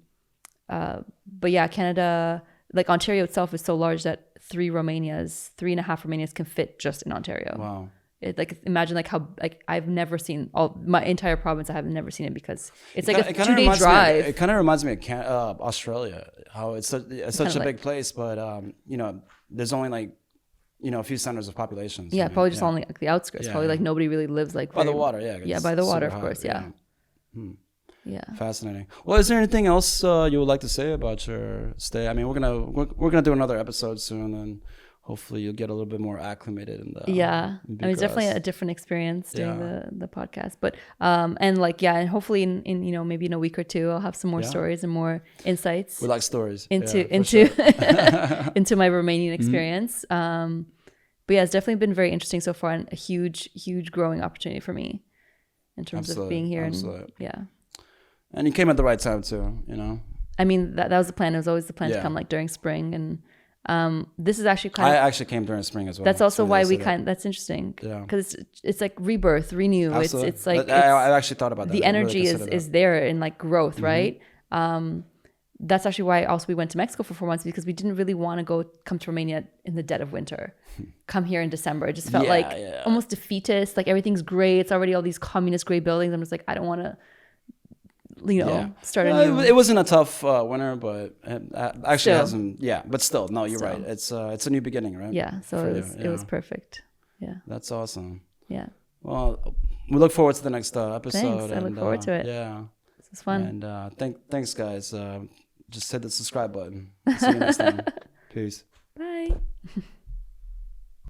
yeah, Canada, like Ontario itself is so large that 3 Romanias, 3.5 Romanias can fit just in Ontario. Wow. Like imagine like how like I've never seen my entire province. I have never seen it because it's like a It kinda 2-day reminds me- drive. it kind of reminds me of Australia, how it's such a big place, but you know, there's only like, you know, a few centers of population. Yeah, probably just on like the outskirts. Yeah, probably yeah. like nobody really lives like By the very- water, yeah. Yeah, it's by the water, super of hot, course. Yeah. Yeah. Fascinating. Well, is there anything else you would like to say about your stay? I mean, we're gonna do another episode soon, and hopefully you'll get a little bit more acclimated in the. Yeah, I mean, it's definitely a different experience doing the podcast, but and like and hopefully in you know maybe in a week or two I'll have some more stories and more insights. We like stories into sure. into my Romanian experience. But yeah, it's definitely been very interesting so far and a huge growing opportunity for me in terms of being here. And yeah. And you came at the right time too, you know. I mean, that was the plan. It was always the plan to come like during spring, and this is actually kind of. I actually came during spring as well. That's also why we that's interesting. Yeah. Because it's like rebirth, renew. Absolutely. It's like I actually thought about that. The energy is there in like growth, right? That's actually why also we went to Mexico for 4 months, because we didn't really want to come to Romania in the dead of winter. Come here in December. It just felt like almost defeatist. Like everything's gray. It's already all these communist gray buildings. I'm just like, I don't want to. You know, start a new. It wasn't a tough winter, but it actually hasn't. Yeah, but still, no, you're right. It's a new beginning, right? Yeah, so it was perfect. Yeah, that's awesome. Yeah. Well, we look forward to the next episode. Thanks. I look forward to it. Yeah, this is fun. And thanks, guys. Just hit the subscribe button. See you next time. Peace. Bye.